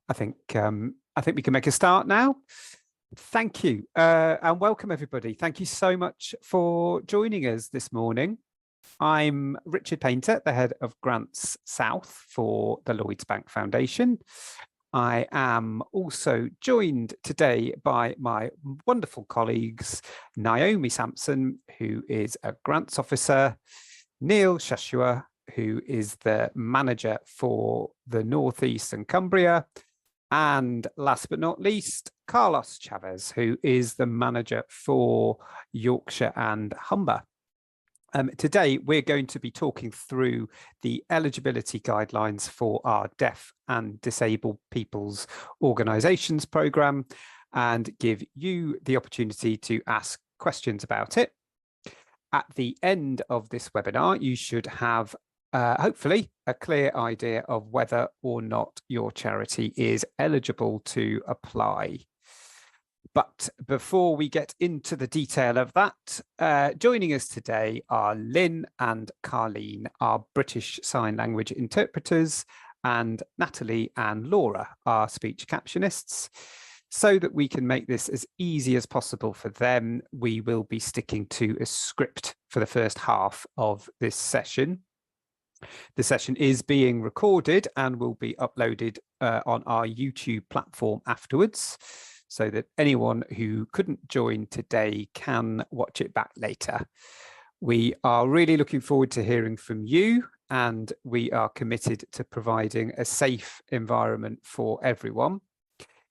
I think we can make a start now. Thank you and welcome everybody. Thank you so much for joining us this morning. I'm Richard Paynter, the head of Grants South for the Lloyds Bank Foundation. I am also joined today by my wonderful colleagues, Naomi Sampson, who is a grants officer, Neil Shashoua, who is the manager for the North East and Cumbria, and last but not least, Carlos Chavez, who is the manager for Yorkshire and Humber. Today, we're going to be talking through the eligibility guidelines for our Deaf and Disabled People's Organisations programme and give you the opportunity to ask questions about it. At the end of this webinar, you should have hopefully a clear idea of whether or not your charity is eligible to apply. But before we get into the detail of that, joining us today are Lynn and Carleen, our British Sign Language interpreters, and Natalie and Laura, our speech captionists. So that we can make this as easy as possible for them, we will be sticking to a script for the first half of this session. The session is being recorded and will be uploaded on our YouTube platform afterwards, so that anyone who couldn't join today can watch it back later. We are really looking forward to hearing from you, and we are committed to providing a safe environment for everyone.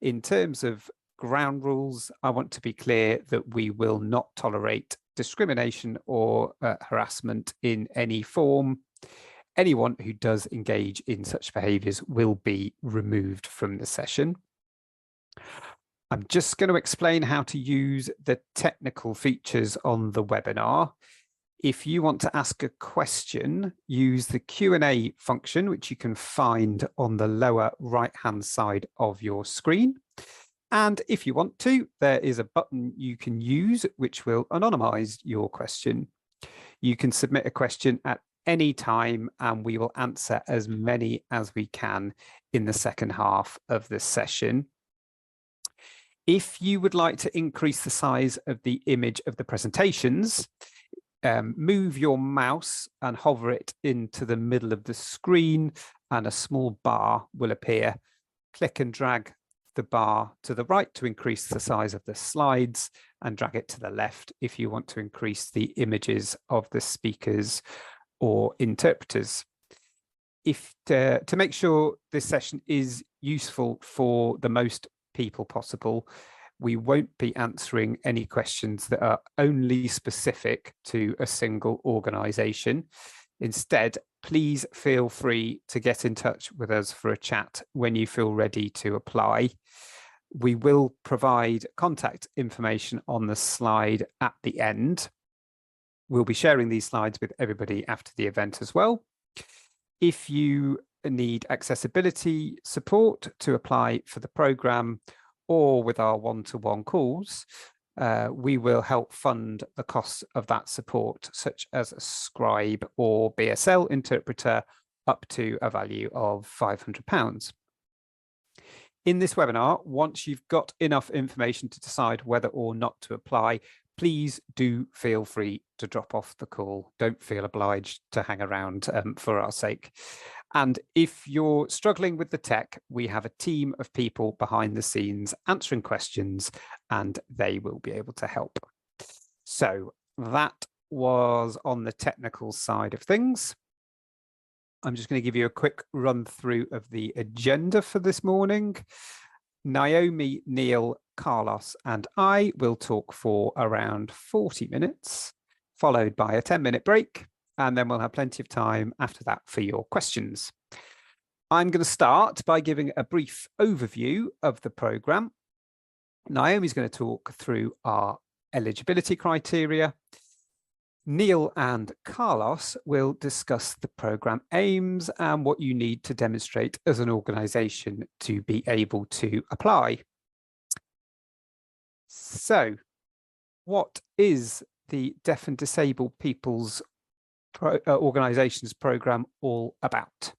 In terms of ground rules, I want to be clear that we will not tolerate discrimination or harassment in any form. Anyone who does engage in such behaviours will be removed from the session. I'm just going to explain how to use the technical features on the webinar. If you want to ask a question, use the Q&A function, which you can find on the lower right-hand side of your screen. And if you want to, there is a button you can use which will anonymise your question. You can submit a question at any time and we will answer as many as we can in the second half of the session. If you would like to increase the size of the image of the presentations, move your mouse and hover it into the middle of the screen and a small bar will appear. Click and drag the bar to the right to increase the size of the slides and drag it to the left if you want to increase the images of the speakers or interpreters. To make sure this session is useful for the most people possible, we won't be answering any questions that are only specific to a single organisation. Instead, please feel free to get in touch with us for a chat when you feel ready to apply. We will provide contact information on the slide at the end. We'll be sharing these slides with everybody after the event as well. If you need accessibility support to apply for the programme or with our one-to-one calls, we will help fund the costs of that support, such as a scribe or BSL interpreter up to a value of £500. In this webinar, once you've got enough information to decide whether or not to apply, please do feel free to drop off the call. Don't feel obliged to hang around for our sake. And if you're struggling with the tech, we have a team of people behind the scenes answering questions and they will be able to help. So that was on the technical side of things. I'm just going to give you a quick run through of the agenda for this morning. Naomi, Neil, Carlos and I will talk for around 40 minutes, followed by a 10-minute break, and then we'll have plenty of time after that for your questions. I'm going to start by giving a brief overview of the programme. Naomi's going to talk through our eligibility criteria. Neil and Carlos will discuss the programme aims and what you need to demonstrate as an organisation to be able to apply. So, what is the Deaf and Disabled People's Organisations programme all about?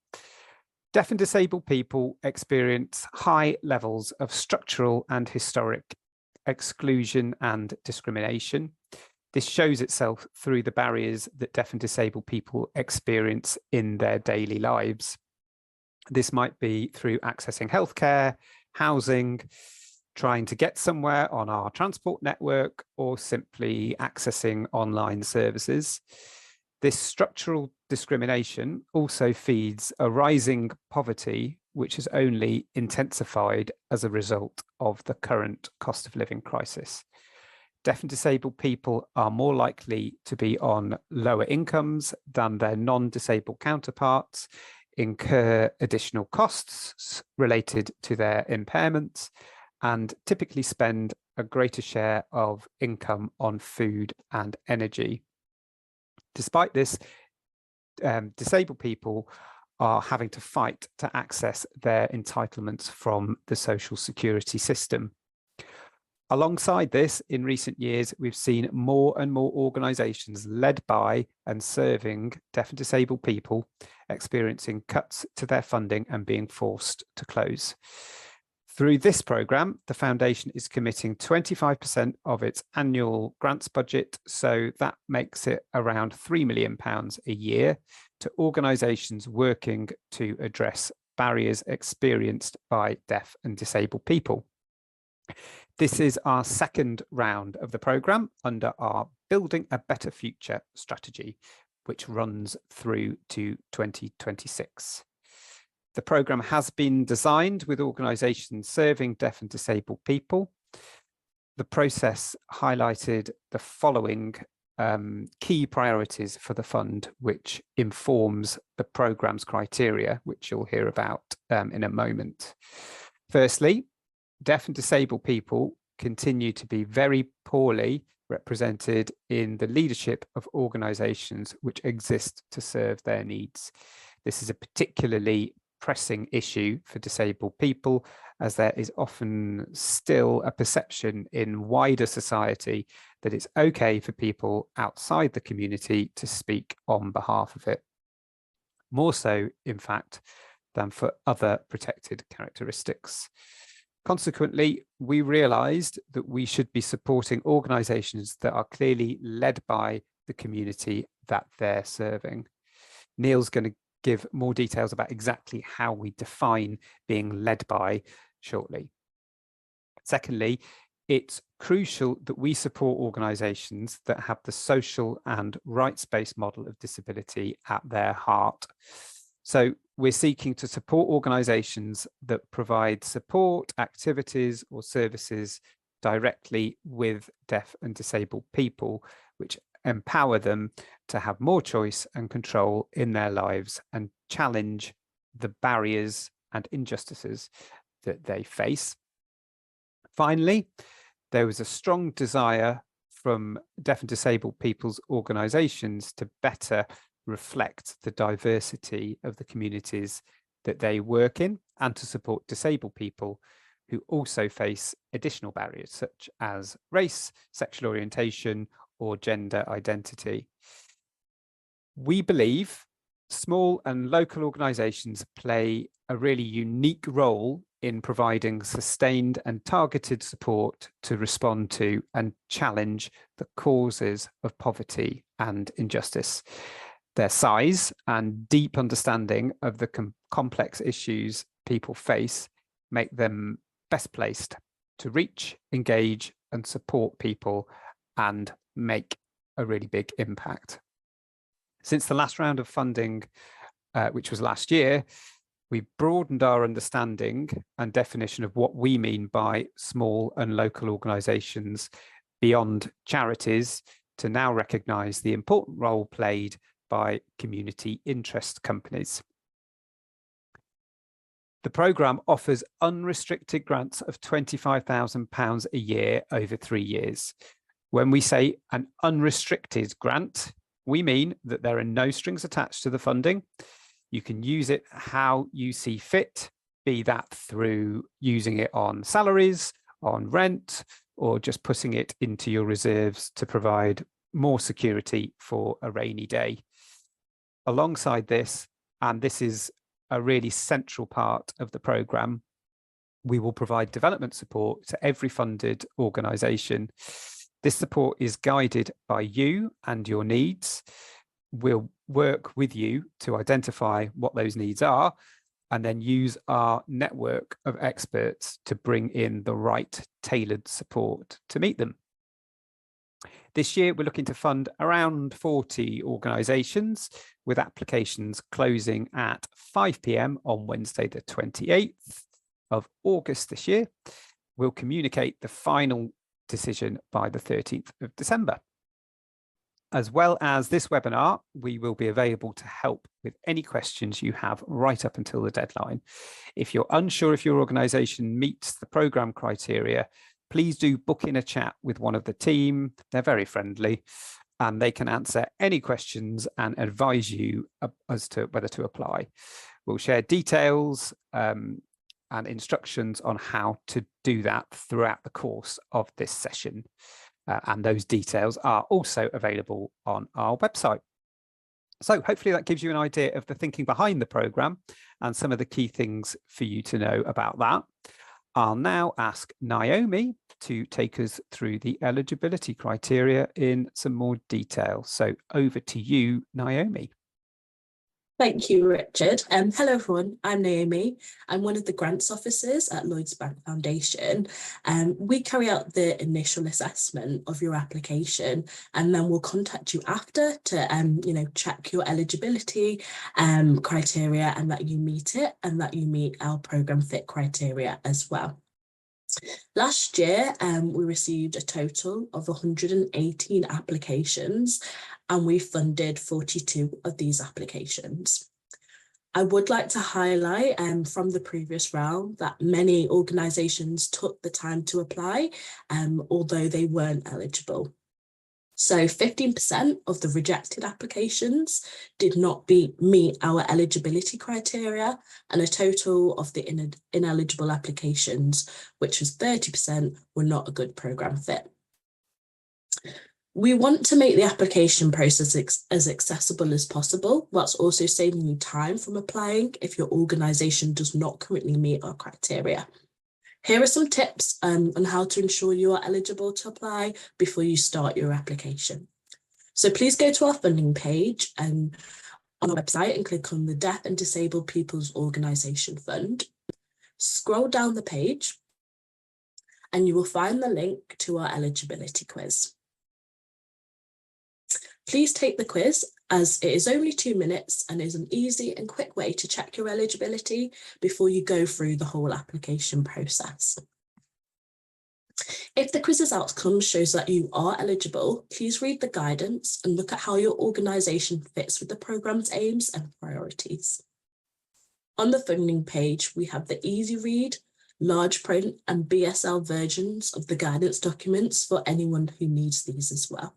Deaf and disabled people experience high levels of structural and historic exclusion and discrimination. This shows itself through the barriers that deaf and disabled people experience in their daily lives. This might be through accessing healthcare, housing, trying to get somewhere on our transport network, or simply accessing online services. This structural discrimination also feeds a rising poverty, which has only intensified as a result of the current cost of living crisis. Deaf and disabled people are more likely to be on lower incomes than their non-disabled counterparts, incur additional costs related to their impairments, and typically spend a greater share of income on food and energy. Despite this, disabled people are having to fight to access their entitlements from the social security system. Alongside this, in recent years, we've seen more and more organisations led by and serving deaf and disabled people experiencing cuts to their funding and being forced to close. Through this programme, the Foundation is committing 25% of its annual grants budget, so that makes it around £3 million a year, to organisations working to address barriers experienced by deaf and disabled people. This is our second round of the programme under our Building a Better Future strategy, which runs through to 2026. The programme has been designed with organisations serving deaf and disabled people. The process highlighted the following key priorities for the fund, which informs the programme's criteria, which you'll hear about in a moment. Firstly, deaf and disabled people continue to be very poorly represented in the leadership of organisations which exist to serve their needs. This is a particularly pressing issue for disabled people, as there is often still a perception in wider society that it's okay for people outside the community to speak on behalf of it. More so, in fact, than for other protected characteristics. Consequently, we realised that we should be supporting organisations that are clearly led by the community that they're serving. Neil's going to give more details about exactly how we define being led by shortly. Secondly, it's crucial that we support organisations that have the social and rights-based model of disability at their heart. So we're seeking to support organisations that provide support, activities or services directly with deaf and disabled people, which empower them to have more choice and control in their lives and challenge the barriers and injustices that they face. Finally, there was a strong desire from deaf and disabled people's organisations to better reflect the diversity of the communities that they work in and to support disabled people who also face additional barriers such as race, sexual orientation, or gender identity. We believe small and local organisations play a really unique role in providing sustained and targeted support to respond to and challenge the causes of poverty and injustice. Their size and deep understanding of the complex issues people face make them best placed to reach, engage, and support people and make a really big impact. Since the last round of funding, which was last year, we've broadened our understanding and definition of what we mean by small and local organisations beyond charities to now recognise the important role played by community interest companies. The programme offers unrestricted grants of £25,000 a year over 3 years. When we say an unrestricted grant, we mean that there are no strings attached to the funding. You can use it how you see fit, be that through using it on salaries, on rent, or just putting it into your reserves to provide more security for a rainy day. Alongside this, and this is a really central part of the programme. We will provide development support to every funded organisation. This support is guided by you and your needs. We'll work with you to identify what those needs are and then use our network of experts to bring in the right tailored support to meet them. This year, we're looking to fund around 40 organisations, with applications closing at 5 p.m. on Wednesday, the 28th of August this year. We'll communicate the final decision by the 13th of December. As well as this webinar, we will be available to help with any questions you have right up until the deadline. If you're unsure if your organisation meets the programme criteria, please do book in a chat with one of the team. They're very friendly and they can answer any questions and advise you as to whether to apply. We'll share details and instructions on how to do that throughout the course of this session. And those details are also available on our website. So hopefully that gives you an idea of the thinking behind the programme and some of the key things for you to know about that. I'll now ask Naomi to take us through the eligibility criteria in some more detail. So over to you, Naomi. Thank you, Richard. Hello, everyone. I'm Naomi. I'm one of the grants officers at Lloyds Bank Foundation. We carry out the initial assessment of your application, and then we'll contact you after to, check your eligibility criteria and that you meet it and that you meet our programme fit criteria as well. Last year, we received a total of 118 applications, and we funded 42 of these applications. I would like to highlight from the previous round that many organisations took the time to apply, although they weren't eligible. So 15% of the rejected applications did not meet our eligibility criteria, and a total of the ineligible applications, which was 30%, were not a good programme fit. We want to make the application process as accessible as possible, whilst also saving you time from applying if your organisation does not currently meet our criteria. Here are some tips on how to ensure you are eligible to apply before you start your application. So please go to our funding page on our website and click on the Deaf and Disabled People's Organisation Fund. Scroll down the page and you will find the link to our eligibility quiz. Please take the quiz, as it is only 2 minutes and is an easy and quick way to check your eligibility before you go through the whole application process. If the quiz's outcome shows that you are eligible, please read the guidance and look at how your organisation fits with the programme's aims and priorities. On the funding page, we have the easy read, large print and BSL versions of the guidance documents for anyone who needs these as well.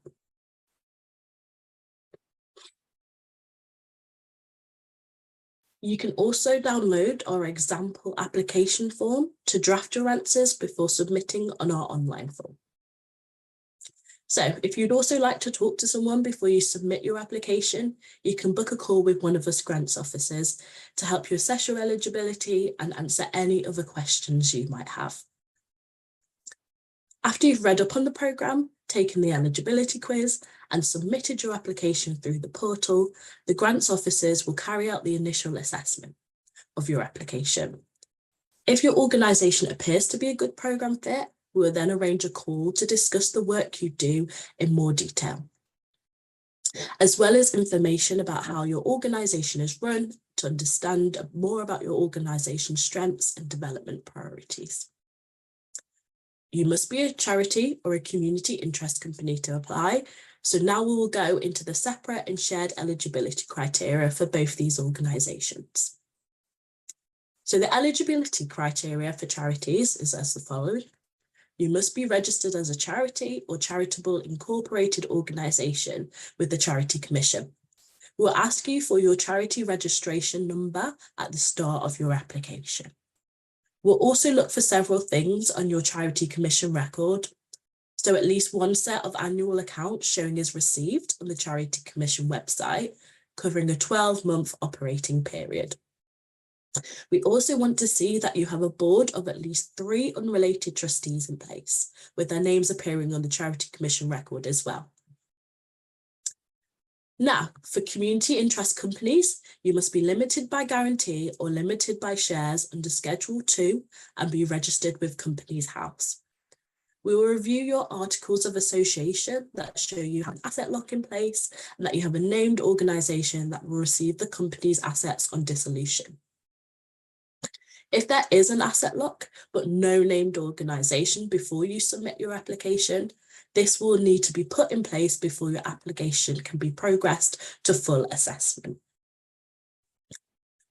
You can also download our example application form to draft your answers before submitting on our online form. So if you'd also like to talk to someone before you submit your application, you can book a call with one of us grants officers to help you assess your eligibility and answer any other questions you might have. After you've read up on the programme, taken the eligibility quiz and submitted your application through the portal, the grants officers will carry out the initial assessment of your application. If your organisation appears to be a good programme fit, we will then arrange a call to discuss the work you do in more detail, as well as information about how your organisation is run to understand more about your organisation's strengths and development priorities. You must be a charity or a community interest company to apply. So now we will go into the separate and shared eligibility criteria for both these organisations. So the eligibility criteria for charities is as the following. You must be registered as a charity or charitable incorporated organisation with the Charity Commission. We'll ask you for your charity registration number at the start of your application. We'll also look for several things on your Charity Commission record. So at least one set of annual accounts showing as received on the Charity Commission website, covering a 12-month operating period. We also want to see that you have a board of at least 3 unrelated trustees in place, with their names appearing on the Charity Commission record as well. Now, for community interest companies, you must be limited by guarantee or limited by shares under Schedule 2 and be registered with Companies House. We will review your articles of association that show you have an asset lock in place and that you have a named organisation that will receive the company's assets on dissolution. If there is an asset lock, but no named organisation before you submit your application, this will need to be put in place before your application can be progressed to full assessment.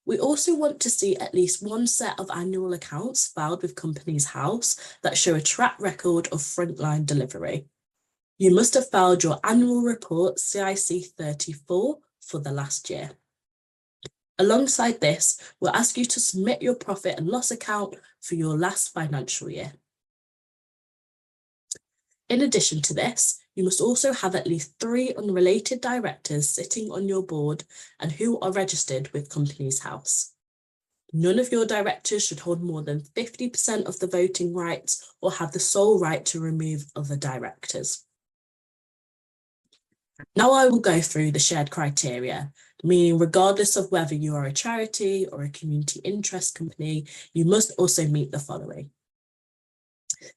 We also want to see at least one set of annual accounts filed with Companies House that show a track record of frontline delivery. You must have filed your annual report CIC 34 for the last year. Alongside this, we'll ask you to submit your profit and loss account for your last financial year. In addition to this, you must also have at least 3 unrelated directors sitting on your board and who are registered with Companies House. None of your directors should hold more than 50% of the voting rights or have the sole right to remove other directors. Now I will go through the shared criteria, meaning regardless of whether you are a charity or a community interest company, you must also meet the following.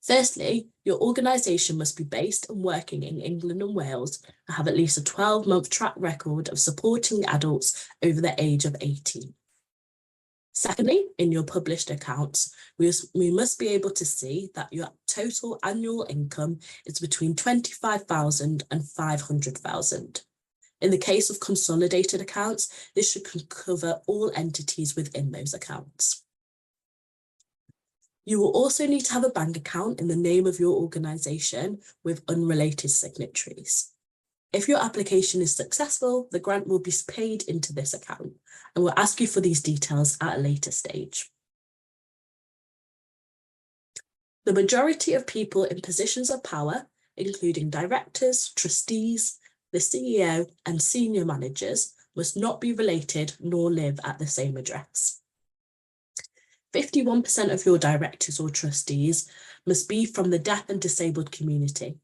Firstly, your organisation must be based and working in England and Wales and have at least a 12-month track record of supporting adults over the age of 18. Secondly, in your published accounts, we must be able to see that your total annual income is between 25,000 and 500,000. In the case of consolidated accounts, this should cover all entities within those accounts. You will also need to have a bank account in the name of your organisation with unrelated signatories. If your application is successful, the grant will be paid into this account, and we'll ask you for these details at a later stage. The majority of people in positions of power, including directors, trustees, the CEO, and senior managers, must not be related nor live at the same address. 51% of your directors or trustees must be from the deaf and disabled community.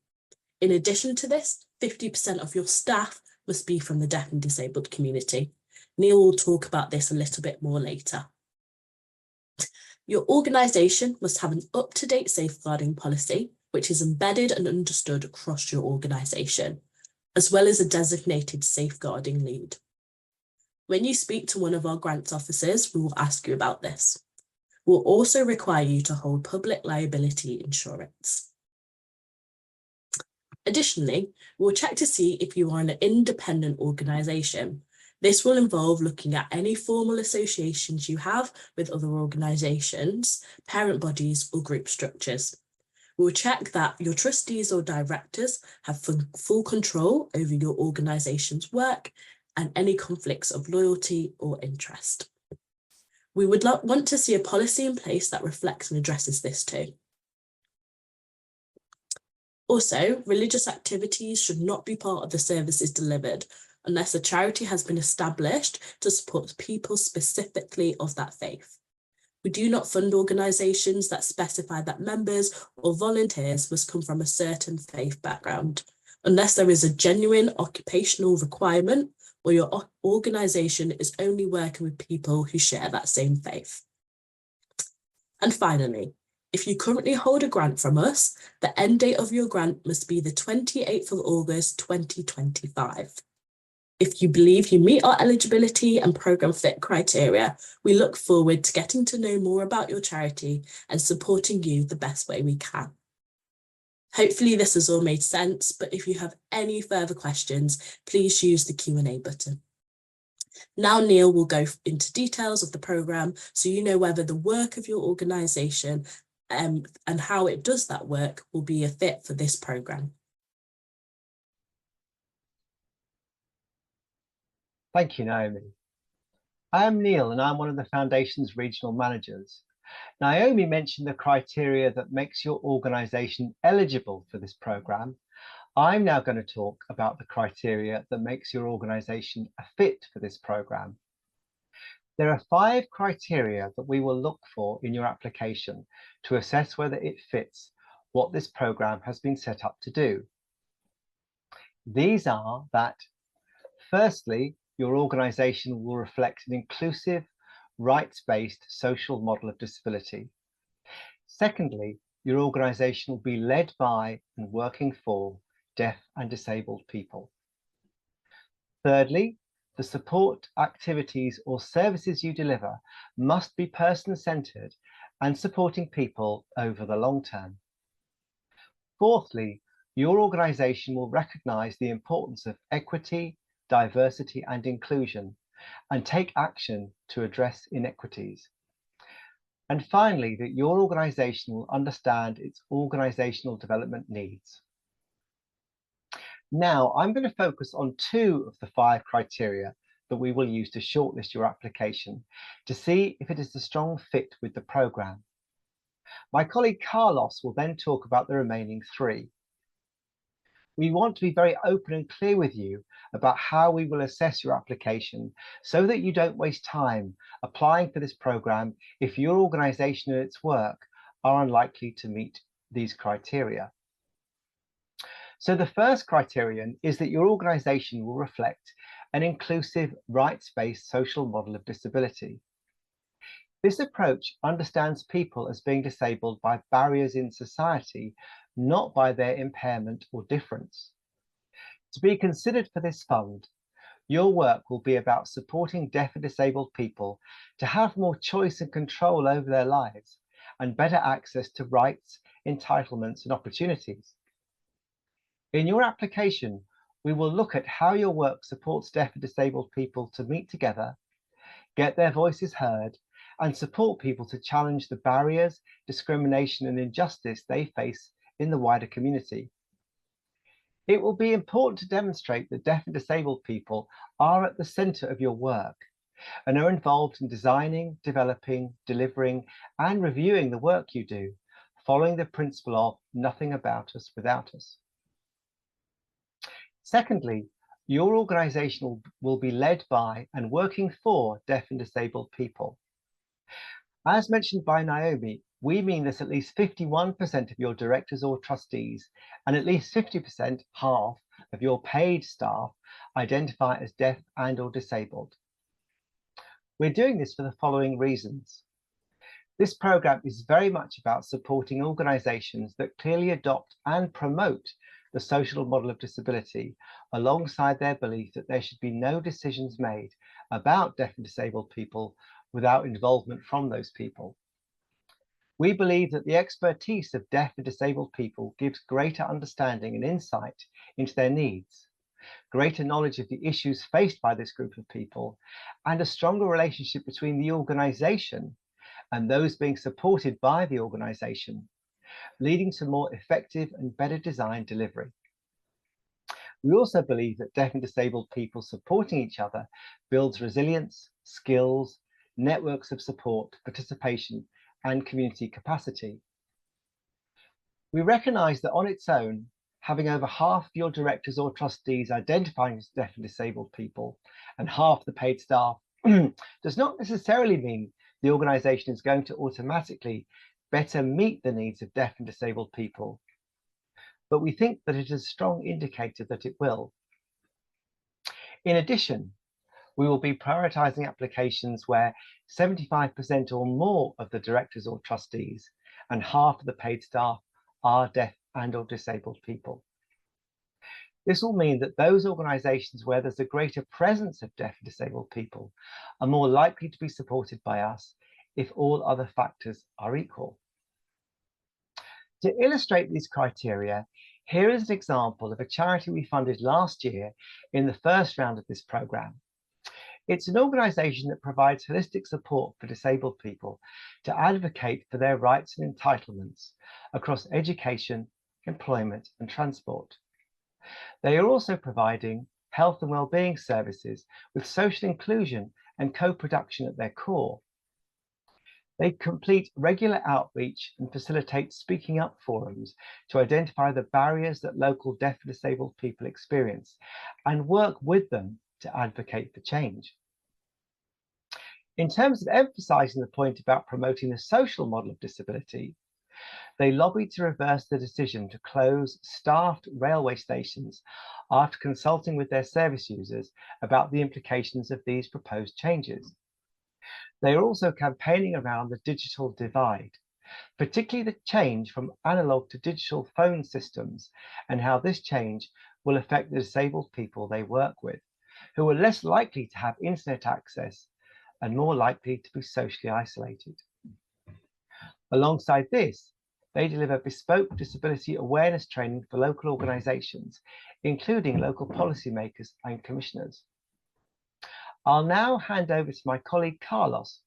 In addition to this, 50% of your staff must be from the deaf and disabled community. Neil will talk about this a little bit more later. Your organisation must have an up-to-date safeguarding policy, which is embedded and understood across your organisation, as well as a designated safeguarding lead. When you speak to one of our grants officers, we will ask you about this. We'll also require you to hold public liability insurance. Additionally, we'll check to see if you are an independent organisation. This will involve looking at any formal associations you have with other organisations, parent bodies or group structures. We'll check that your trustees or directors have full control over your organisation's work and any conflicts of loyalty or interest. We would want to see a policy in place that reflects and addresses this too. Also, religious activities should not be part of the services delivered unless a charity has been established to support people specifically of that faith. We do not fund organisations that specify that members or volunteers must come from a certain faith background, unless there is a genuine occupational requirement or your organisation is only working with people who share that same faith. And finally, if you currently hold a grant from us, the end date of your grant must be the 28th of August 2025. If you believe you meet our eligibility and programme fit criteria, we look forward to getting to know more about your charity and supporting you the best way we can. Hopefully this has all made sense, but if you have any further questions, please use the Q&A button. Now Neil will go into details of the programme so you know whether the work of your organisation and how it does that work will be a fit for this programme. Thank you, Naomi. I am Neil and I'm one of the Foundation's regional managers. Naomi mentioned the criteria that makes your organisation eligible for this programme. I'm now going to talk about the criteria that makes your organisation a fit for this programme. There are 5 criteria that we will look for in your application to assess whether it fits what this programme has been set up to do. These are that, firstly, your organisation will reflect an inclusive, rights-based social model of disability. Secondly, your organisation will be led by and working for deaf and disabled people. Thirdly, the support activities or services you deliver must be person-centred and supporting people over the long term. Fourthly, your organisation will recognise the importance of equity, diversity and inclusion and take action to address inequities. And finally, that your organisation will understand its organisational development needs. Now, I'm going to focus on 2 of the 5 criteria that we will use to shortlist your application to see if it is a strong fit with the programme. My colleague Carlos will then talk about the remaining 3. We want to be very open and clear with you about how we will assess your application so that you don't waste time applying for this programme if your organisation and its work are unlikely to meet these criteria. So the first criterion is that your organisation will reflect an inclusive, rights-based social model of disability. This approach understands people as being disabled by barriers in society, not by their impairment or difference. To be considered for this fund, your work will be about supporting deaf and disabled people to have more choice and control over their lives and better access to rights, entitlements and opportunities. In your application, we will look at how your work supports deaf and disabled people to meet together, get their voices heard, and support people to challenge the barriers, discrimination, and injustice they face in the wider community. It will be important to demonstrate that deaf and disabled people are at the centre of your work and are involved in designing, developing, delivering, and reviewing the work you do, following the principle of nothing about us without us. Secondly, your organisation will be led by and working for deaf and disabled people. As mentioned by Naomi, we mean that at least 51% of your directors or trustees and at least 50%, half, of your paid staff identify as deaf and or disabled. We're doing this for the following reasons. This programme is very much about supporting organisations that clearly adopt and promote the social model of disability, alongside their belief that there should be no decisions made about deaf and disabled people without involvement from those people. We believe that the expertise of deaf and disabled people gives greater understanding and insight into their needs, greater knowledge of the issues faced by this group of people, and a stronger relationship between the organisation and those being supported by the organisation, leading to more effective and better designed delivery. We also believe that deaf and disabled people supporting each other builds resilience, skills, networks of support, participation, and community capacity. We recognise that on its own, having over half of your directors or trustees identifying as deaf and disabled people and half the paid staff does not necessarily mean the organisation is going to automatically better meet the needs of deaf and disabled people, but we think that it is a strong indicator that it will. In addition, we will be prioritising applications where 75% or more of the directors or trustees and half of the paid staff are deaf and or disabled people. This will mean that those organisations where there's a greater presence of deaf and disabled people are more likely to be supported by us if all other factors are equal. To illustrate these criteria, here is an example of a charity we funded last year in the first round of this programme. It's an organisation that provides holistic support for disabled people to advocate for their rights and entitlements across education, employment and transport. They are also providing health and wellbeing services with social inclusion and co-production at their core. They complete regular outreach and facilitate speaking up forums to identify the barriers that local deaf and disabled people experience and work with them to advocate for change. In terms of emphasising the point about promoting the social model of disability, they lobbied to reverse the decision to close staffed railway stations after consulting with their service users about the implications of these proposed changes. They are also campaigning around the digital divide, particularly the change from analog to digital phone systems and how this change will affect the disabled people they work with, who are less likely to have internet access and more likely to be socially isolated. Alongside this, they deliver bespoke disability awareness training for local organisations, including local policymakers and commissioners. I'll now hand over to my colleague Carlos,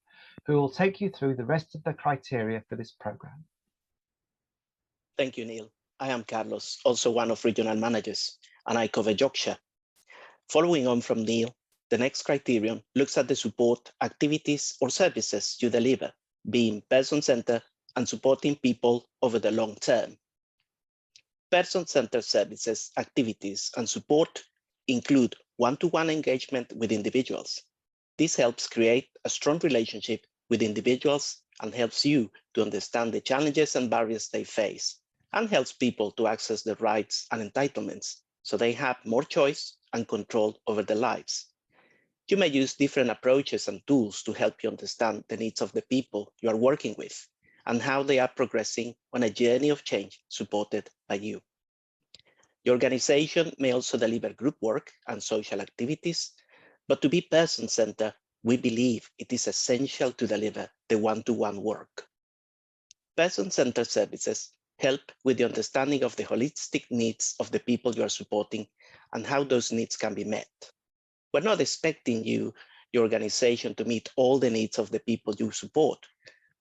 who will take you through the rest of the criteria for this programme. Thank you, Neil. I am Carlos, also one of regional managers, and I cover Yorkshire. Following on from Neil, the next criterion looks at the support, activities, or services you deliver, being person-centered and supporting people over the long term. Person-centered services, activities, and support include one-to-one engagement with individuals. This helps create a strong relationship with individuals and helps you to understand the challenges and barriers they face, and helps people to access their rights and entitlements so they have more choice and control over their lives. You may use different approaches and tools to help you understand the needs of the people you are working with and how they are progressing on a journey of change supported by you. Your organization may also deliver group work and social activities, but to be person-centered, we believe it is essential to deliver the one-to-one work. Person-centered services help with the understanding of the holistic needs of the people you are supporting and how those needs can be met. We're not expecting your organization to meet all the needs of the people you support,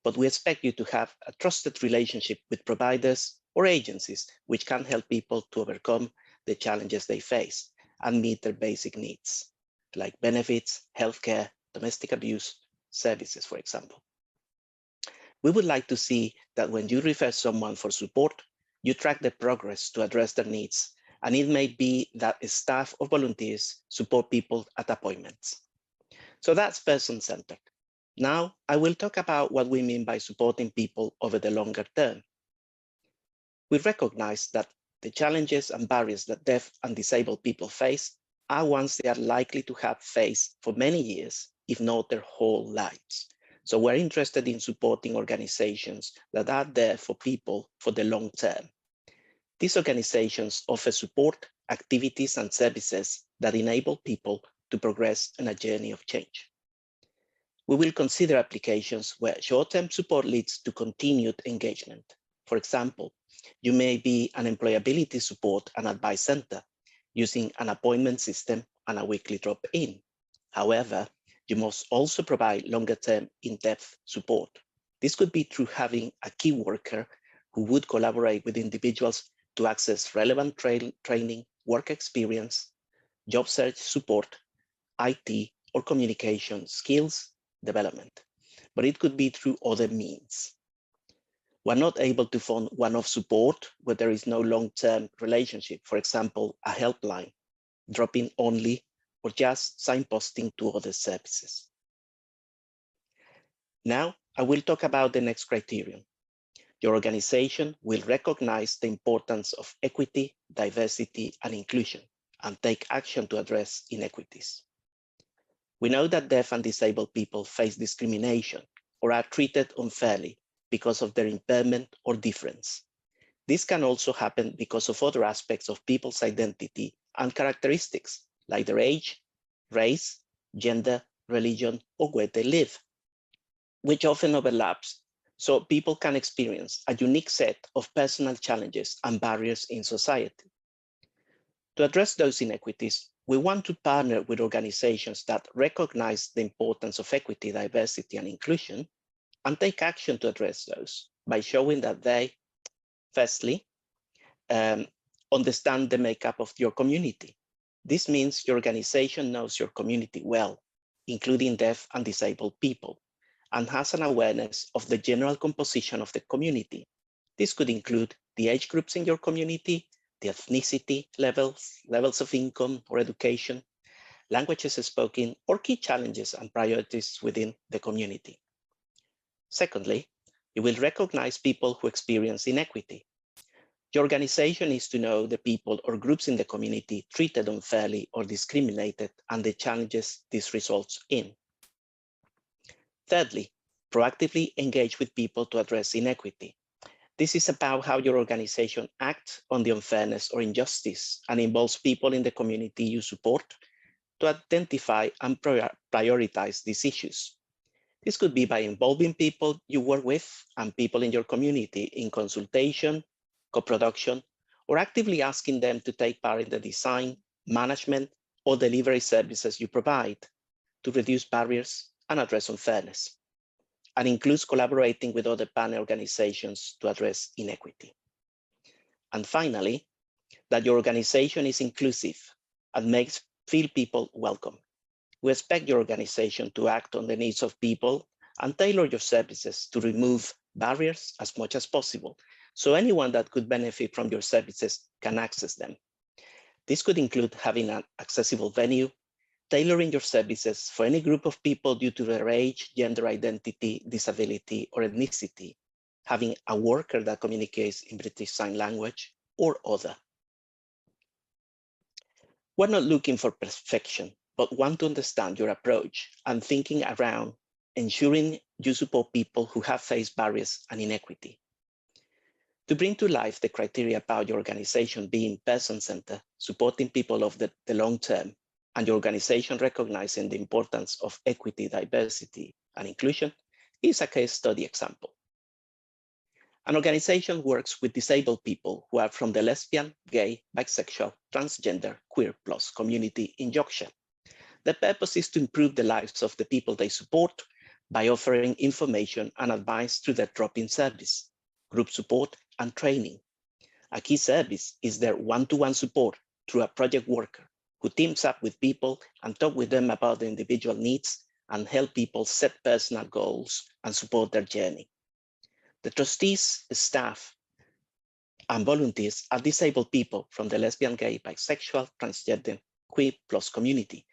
but we expect you to have a trusted relationship with providers or agencies which can help people to overcome the challenges they face and meet their basic needs, like benefits, healthcare, domestic abuse, services, for example. We would like to see that when you refer someone for support, you track the progress to address their needs, and it may be that staff or volunteers support people at appointments. So that's person-centered. Now, I will talk about what we mean by supporting people over the longer term. We recognize that the challenges and barriers that deaf and disabled people face are ones they are likely to have faced for many years, if not their whole lives. So we're interested in supporting organizations that are there for people for the long term. These organizations offer support, activities, and services that enable people to progress on a journey of change. We will consider applications where short-term support leads to continued engagement. For example, you may be an employability support and advice center using an appointment system and a weekly drop-in. However, you must also provide longer-term in-depth support. This could be through having a key worker who would collaborate with individuals to access relevant training, work experience, job search support, IT or communication skills development, but it could be through other means. We're not able to fund one-off support where there is no long-term relationship, for example, a helpline, drop-in only, or just signposting to other services. Now, I will talk about the next criterion. Your organization will recognize the importance of equity, diversity, and inclusion, and take action to address inequities. We know that deaf and disabled people face discrimination or are treated unfairly because of their impairment or difference. This can also happen because of other aspects of people's identity and characteristics, like their age, race, gender, religion, or where they live, which often overlaps, so people can experience a unique set of personal challenges and barriers in society. To address those inequities, we want to partner with organizations that recognize the importance of equity, diversity, and inclusion, and take action to address those by showing that they, firstly, understand the makeup of your community. This means your organization knows your community well, including deaf and disabled people, and has an awareness of the general composition of the community. This could include the age groups in your community, the ethnicity levels of income or education, languages spoken, or key challenges and priorities within the community. Secondly, you will recognize people who experience inequity. Your organization needs to know the people or groups in the community treated unfairly or discriminated and the challenges this results in. Thirdly, proactively engage with people to address inequity. This is about how your organization acts on the unfairness or injustice and involves people in the community you support to identify and prioritize these issues. This could be by involving people you work with and people in your community in consultation, co-production, or actively asking them to take part in the design, management, or delivery services you provide to reduce barriers and address unfairness, and includes collaborating with other panel organizations to address inequity. And finally, that your organization is inclusive and makes feel people welcome. We expect your organization to act on the needs of people and tailor your services to remove barriers as much as possible, so anyone that could benefit from your services can access them. This could include having an accessible venue, tailoring your services for any group of people due to their age, gender identity, disability, or ethnicity, having a worker that communicates in British Sign Language, or other. We're not looking for perfection, but want to understand your approach and thinking around ensuring you support people who have faced barriers and inequity. To bring to life the criteria about your organization being person-centered, supporting people of the long term, and your organization recognizing the importance of equity, diversity, and inclusion is a case study example. An organization works with disabled people who are from the lesbian, gay, bisexual, transgender, queer plus community in Yorkshire. The purpose is to improve the lives of the people they support by offering information and advice through their drop-in service, group support, and training. A key service is their one-to-one support through a project worker who teams up with people and talk with them about the individual needs and help people set personal goals and support their journey. The trustees, staff, and volunteers are disabled people from the lesbian, gay, bisexual, transgender, queer plus community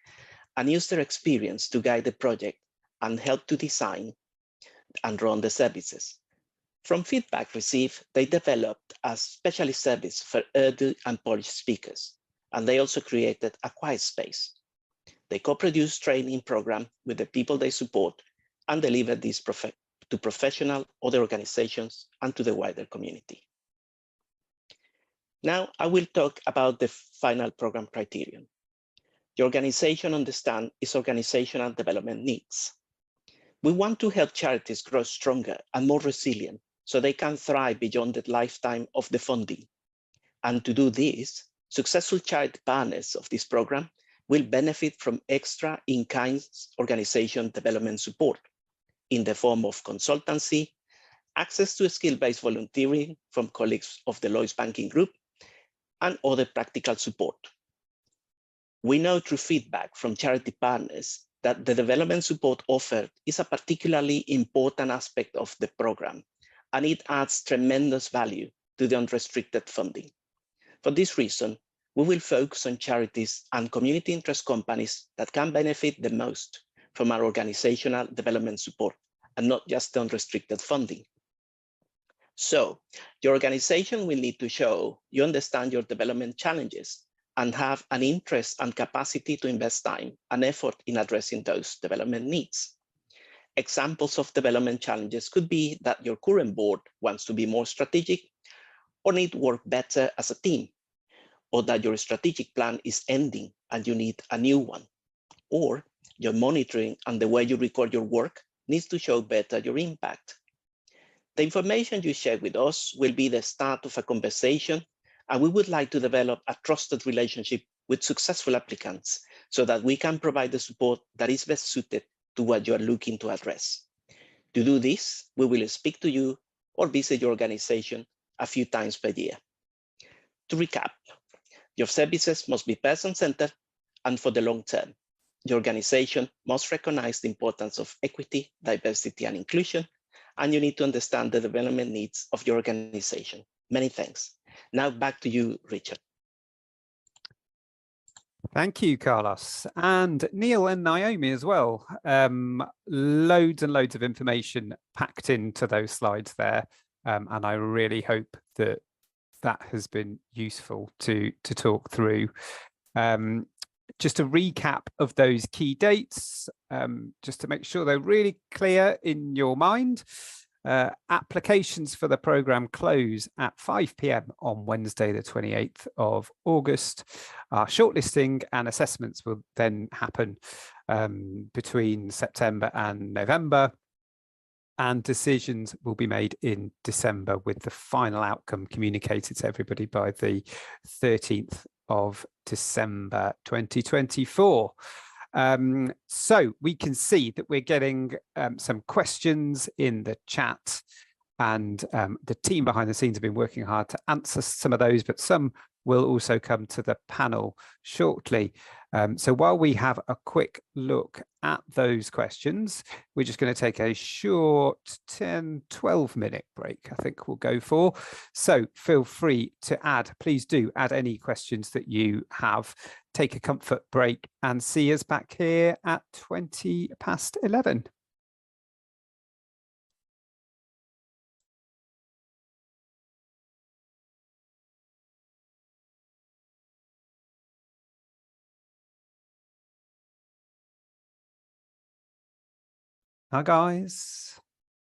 and use their experience to guide the project and help to design and run the services. From feedback received, they developed a specialist service for Urdu and Polish speakers, and they also created a quiet space. They co-produced training program with the people they support and delivered this to professional, other organizations, and to the wider community. Now I will talk about the final program criterion. The organization understands its organizational development needs. We want to help charities grow stronger and more resilient so they can thrive beyond the lifetime of the funding. And to do this, successful charity partners of this program will benefit from extra in-kind organization development support in the form of consultancy, access to skill-based volunteering from colleagues of the Lloyds Banking Group, and other practical support. We know through feedback from charity partners that the development support offered is a particularly important aspect of the program, and it adds tremendous value to the unrestricted funding. For this reason, we will focus on charities and community interest companies that can benefit the most from our organizational development support, and not just the unrestricted funding. So, your organization will need to show you understand your development challenges and have an interest and capacity to invest time and effort in addressing those development needs. Examples of development challenges could be that your current board wants to be more strategic or need to work better as a team, or that your strategic plan is ending and you need a new one, or your monitoring and the way you record your work needs to show better your impact. The information you share with us will be the start of a conversation, and we would like to develop a trusted relationship with successful applicants so that we can provide the support that is best suited to what you are looking to address. To do this, we will speak to you or visit your organization a few times per year. To recap, your services must be person-centered and for the long term. Your organization must recognize the importance of equity, diversity, and inclusion, and you need to understand the development needs of your organization. Many thanks. Now back to you, Richard. Thank you, Carlos, and Neil and Naomi as well. Loads and loads of information packed into those slides there, and I really hope that that has been useful to talk through. Just a recap of those key dates, just to make sure they're really clear in your mind. Applications for the programme close at 5 p.m. on Wednesday, the 28th of August. Our shortlisting and assessments will then happen between September and November, and decisions will be made in December, with the final outcome communicated to everybody by the 13th of December 2024. So we can see that we're getting some questions in the chat, and the team behind the scenes have been working hard to answer some of those, but some will also come to the panel shortly. So while we have a quick look at those questions, we're just going to take a short 10-12 minute break, I think we'll go for. So feel free to please do add any questions that you have. Take a comfort break and see us back here at 11:20. Hi guys.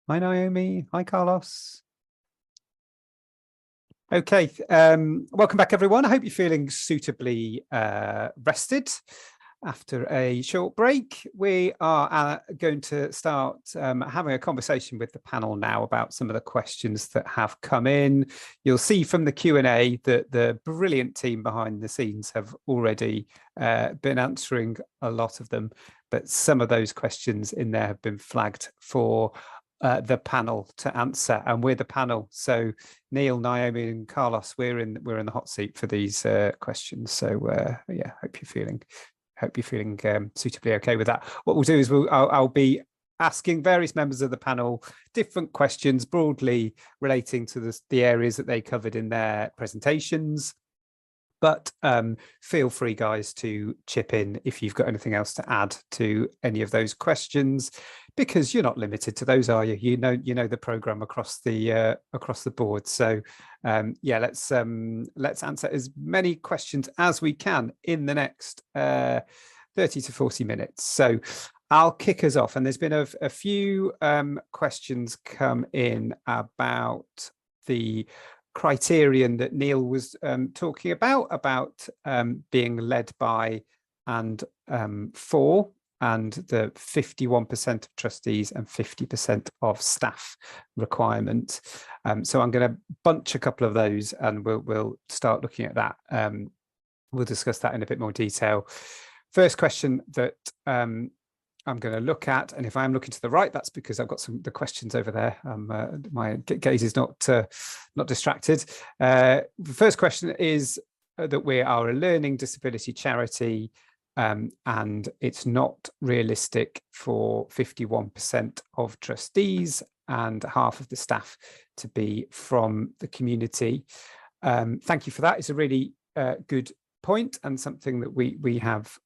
Hi Naomi. Hi Carlos. Okay, welcome back everyone. I hope you're feeling suitably rested after a short break. We are going to start having a conversation with the panel now about some of the questions that have come in. You'll see from the Q&A that the brilliant team behind the scenes have already been answering a lot of them, but some of those questions in there have been flagged for the panel to answer, and we're the panel. So Neil, Naomi, and Carlos, we're in the hot seat for these questions. So yeah, hope you're feeling suitably okay with that. What we'll do is I'll be asking various members of the panel different questions broadly relating to the areas that they covered in their presentations. But feel free, guys, to chip in if you've got anything else to add to any of those questions, because you're not limited to those, are you? You know the programme across the board. So yeah, let's answer as many questions as we can in the next 30 to 40 minutes. So I'll kick us off, and there's been a few questions come in about the criterion that Neil was talking about being led by and for, and the 51% of trustees and 50% of staff requirement. So I'm going to bunch a couple of those, and we'll start looking at that. We'll discuss that in a bit more detail. First question that I'm going to look at, and if I'm looking to the right, that's because I've got the questions over there. My gaze is not distracted. The first question is that we are a learning disability charity, and it's not realistic for 51% of trustees and half of the staff to be from the community. Thank you for that. It's a really good point, and something that we have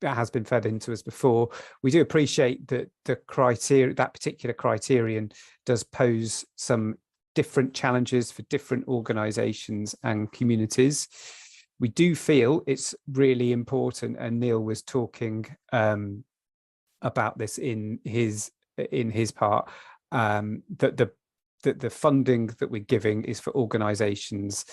that has been fed into us before. We do appreciate that that particular criterion does pose some different challenges for different organisations and communities. We do feel it's really important, and Neil was talking about this in his part, that the funding that we're giving is for organisations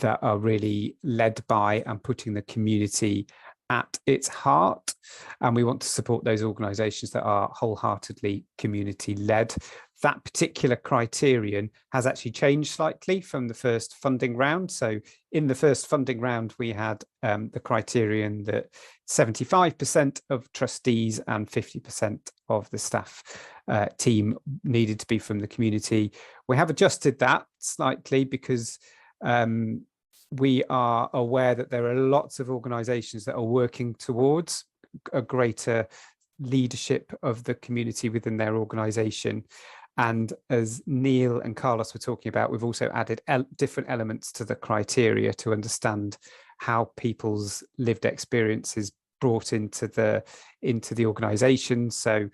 that are really led by and putting the community at its heart, and we want to support those organisations that are wholeheartedly community-led. That particular criterion has actually changed slightly from the first funding round. So in the first funding round, we had the criterion that 75% of trustees and 50% of the staff team needed to be from the community. We have adjusted that slightly because we are aware that there are lots of organisations that are working towards a greater leadership of the community within their organisation. And as Neil and Carlos were talking about, we've also added different elements to the criteria to understand how people's lived experience is brought into the organisation. So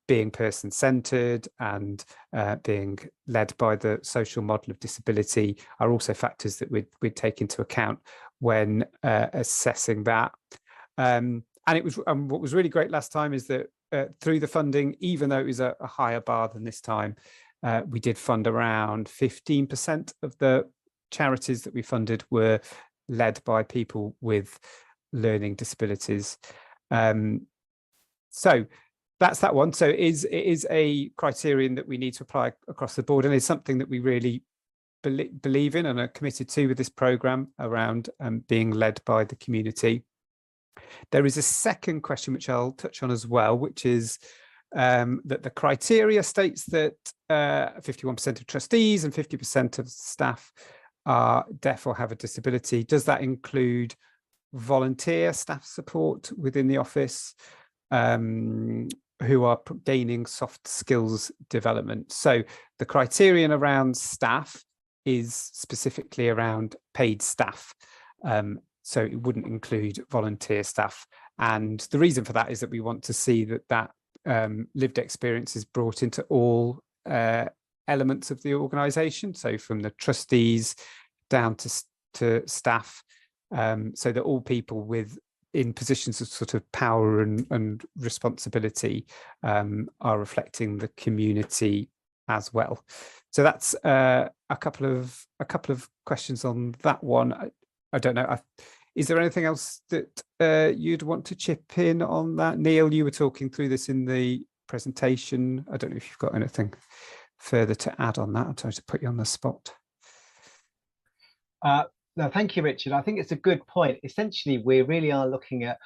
being person-centred and being led by the social model of disability are also factors that we'd take into account when assessing that. And it was what was really great last time is that through the funding, even though it was a higher bar than this time, we did fund around 15% of the charities that we funded were led by people with learning disabilities. So that's that one. So it is a criterion that we need to apply across the board, and it's something that we really believe in and are committed to with this programme around being led by the community. There is a second question which I'll touch on as well, which is that the criteria states that 51% of trustees and 50% of staff are deaf or have a disability. Does that include volunteer staff support within the office who are gaining soft skills development? So the criterion around staff is specifically around paid staff. So it wouldn't include volunteer staff. And the reason for that is that we want to see that lived experience is brought into all elements of the organisation. So from the trustees down to staff, so that all people in positions of sort of power and responsibility are reflecting the community as well. So that's a couple of questions on that one. I don't know. Is there anything else that you'd want to chip in on that? Neil, you were talking through this in the presentation. I don't know if you've got anything further to add on that. I'm trying to put you on the spot. No, thank you, Richard. I think it's a good point. Essentially, we really are looking at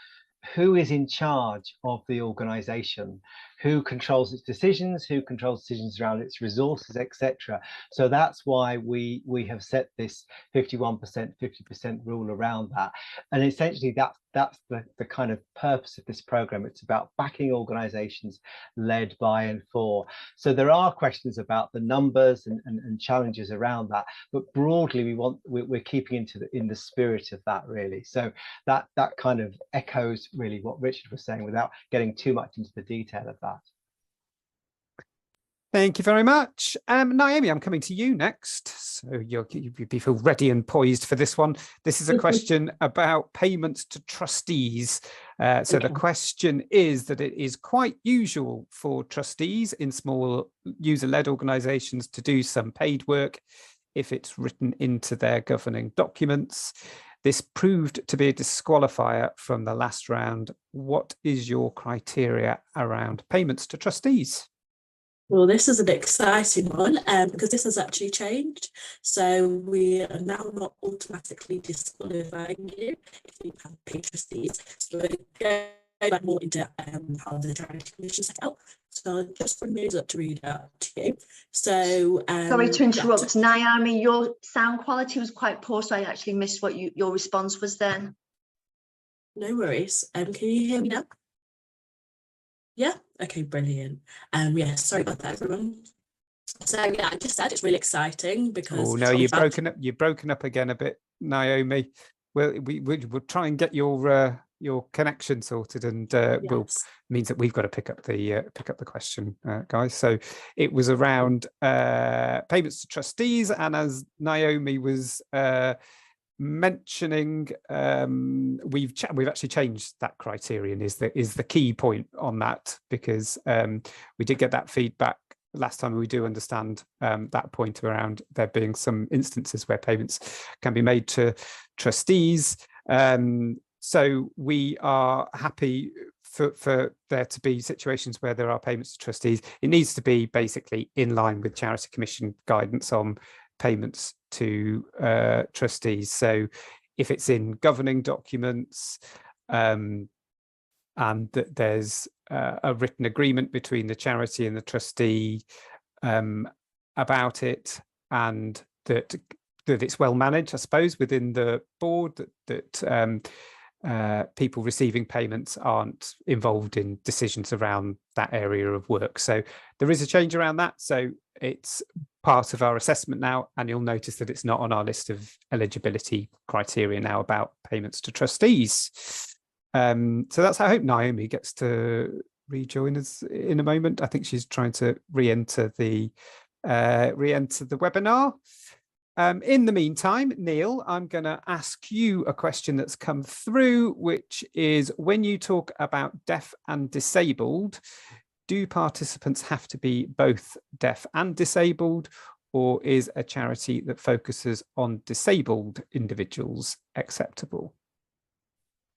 who is in charge of the organisation, who controls its decisions, who controls decisions around its resources, etc. So that's why we have set this 51%, 50% rule around that. And essentially that's the kind of purpose of this programme. It's about backing organisations led by and for. So there are questions about the numbers and challenges around that, but broadly we're keeping in the spirit of that, really. So that kind of echoes really what Richard was saying without getting too much into the detail of that. Thank you very much. Naomi, I'm coming to you next. So you feel ready and poised for this one. This is a question about payments to trustees. So the question is that it is quite usual for trustees in small user-led organisations to do some paid work if it's written into their governing documents. This proved to be a disqualifier from the last round. What is your criteria around payments to trustees? Well, this is an exciting one because this has actually changed. So we are now not automatically disqualifying you if you have paid trustees. So we're going back more into how the Charity Commission set out. So I'll just bring those up to read out to you. So sorry to interrupt, Naomi, your sound quality was quite poor, so I actually missed what your response was then. No worries. Can you hear me now? Yeah. Okay. Brilliant. Yeah. Sorry about that, everyone. So yeah, I just said it's really exciting because. Oh no, you've broken up. You've broken up again a bit, Naomi. Well, we'll try and get your connection sorted, and means that we've got to pick up the question, guys. So it was around payments to trustees, and as Naomi was mentioning, we've actually changed that criterion is the key point on that, because we did get that feedback last time. We do understand that point around there being some instances where payments can be made to trustees. So we are happy for there to be situations where there are payments to trustees. It needs to be basically in line with Charity Commission guidance on payments to trustees. So if it's in governing documents and that there's a written agreement between the charity and the trustee about it, and that it's well managed, I suppose, within the board, that people receiving payments aren't involved in decisions around that area of work. So there is a change around that. So it's part of our assessment now, and you'll notice that it's not on our list of eligibility criteria now about payments to trustees. So that's, I hope Naomi gets to rejoin us in a moment. I think she's trying to re-enter the webinar. In the meantime, Neil, I'm going to ask you a question that's come through, which is, when you talk about deaf and disabled, do participants have to be both deaf and disabled, or is a charity that focuses on disabled individuals acceptable?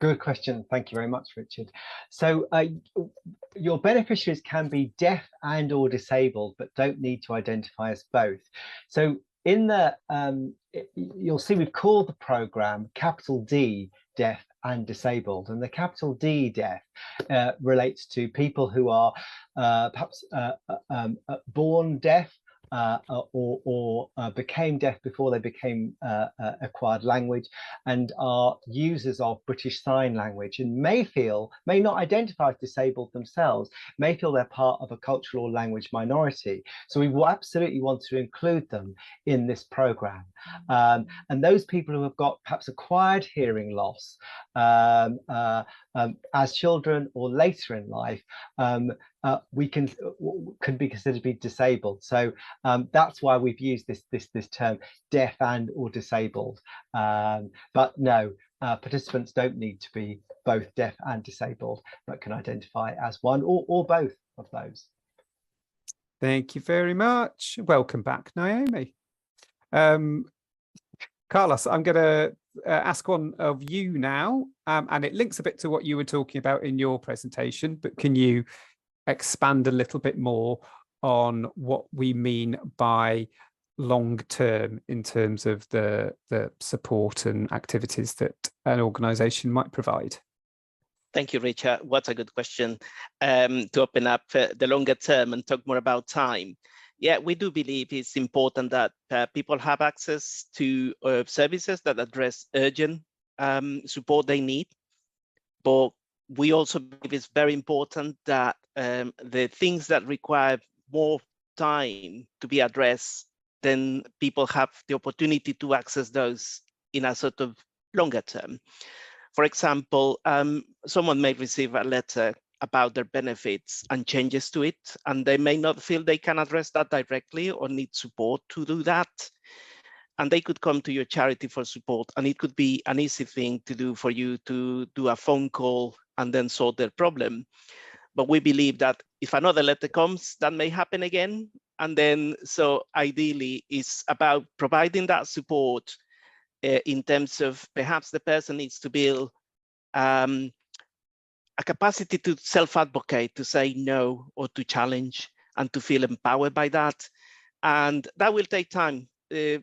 Good question. Thank you very much, Richard. So your beneficiaries can be deaf and or disabled, but don't need to identify as both. So in the, you'll see we've called the programme capital D, deaf and disabled, and the capital D, deaf, relates to people who are perhaps born deaf, or became deaf before they became acquired language, and are users of British Sign Language, and may not identify as disabled themselves, may feel they're part of a cultural or language minority. So we will absolutely want to include them in this programme. And those people who have got perhaps acquired hearing loss as children or later in life, can be considered to be disabled. So that's why we've used this term, deaf and or disabled. But no, participants don't need to be both deaf and disabled, but can identify as one or both of those. Thank you very much. Welcome back, Naomi. Carlos, I'm going to ask one of you now, and it links a bit to what you were talking about in your presentation, but can you expand a little bit more on what we mean by long term in terms of the support and activities that an organisation might provide? Thank you, Richard. What a good question. To open up the longer term and talk more about time. Yeah, we do believe it's important that people have access to services that address urgent support they need. But we also believe it's very important that the things that require more time to be addressed, then people have the opportunity to access those in a sort of longer term. For example, someone may receive a letter about their benefits and changes to it, and they may not feel they can address that directly or need support to do that. And they could come to your charity for support, and it could be an easy thing to do for you to do a phone call and then solve their problem. But we believe that if another letter comes, that may happen again. And then, so ideally, it's about providing that support in terms of perhaps the person needs to build a capacity to self-advocate, to say no or to challenge, and to feel empowered by that. And that will take time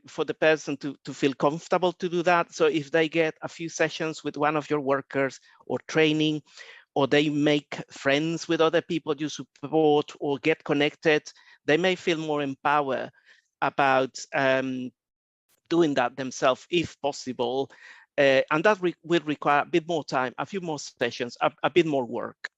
for the person to feel comfortable to do that. So if they get a few sessions with one of your workers or training, or they make friends with other people you support or get connected, they may feel more empowered about doing that themselves if possible. And that will require a bit more time, a few more sessions, a bit more work.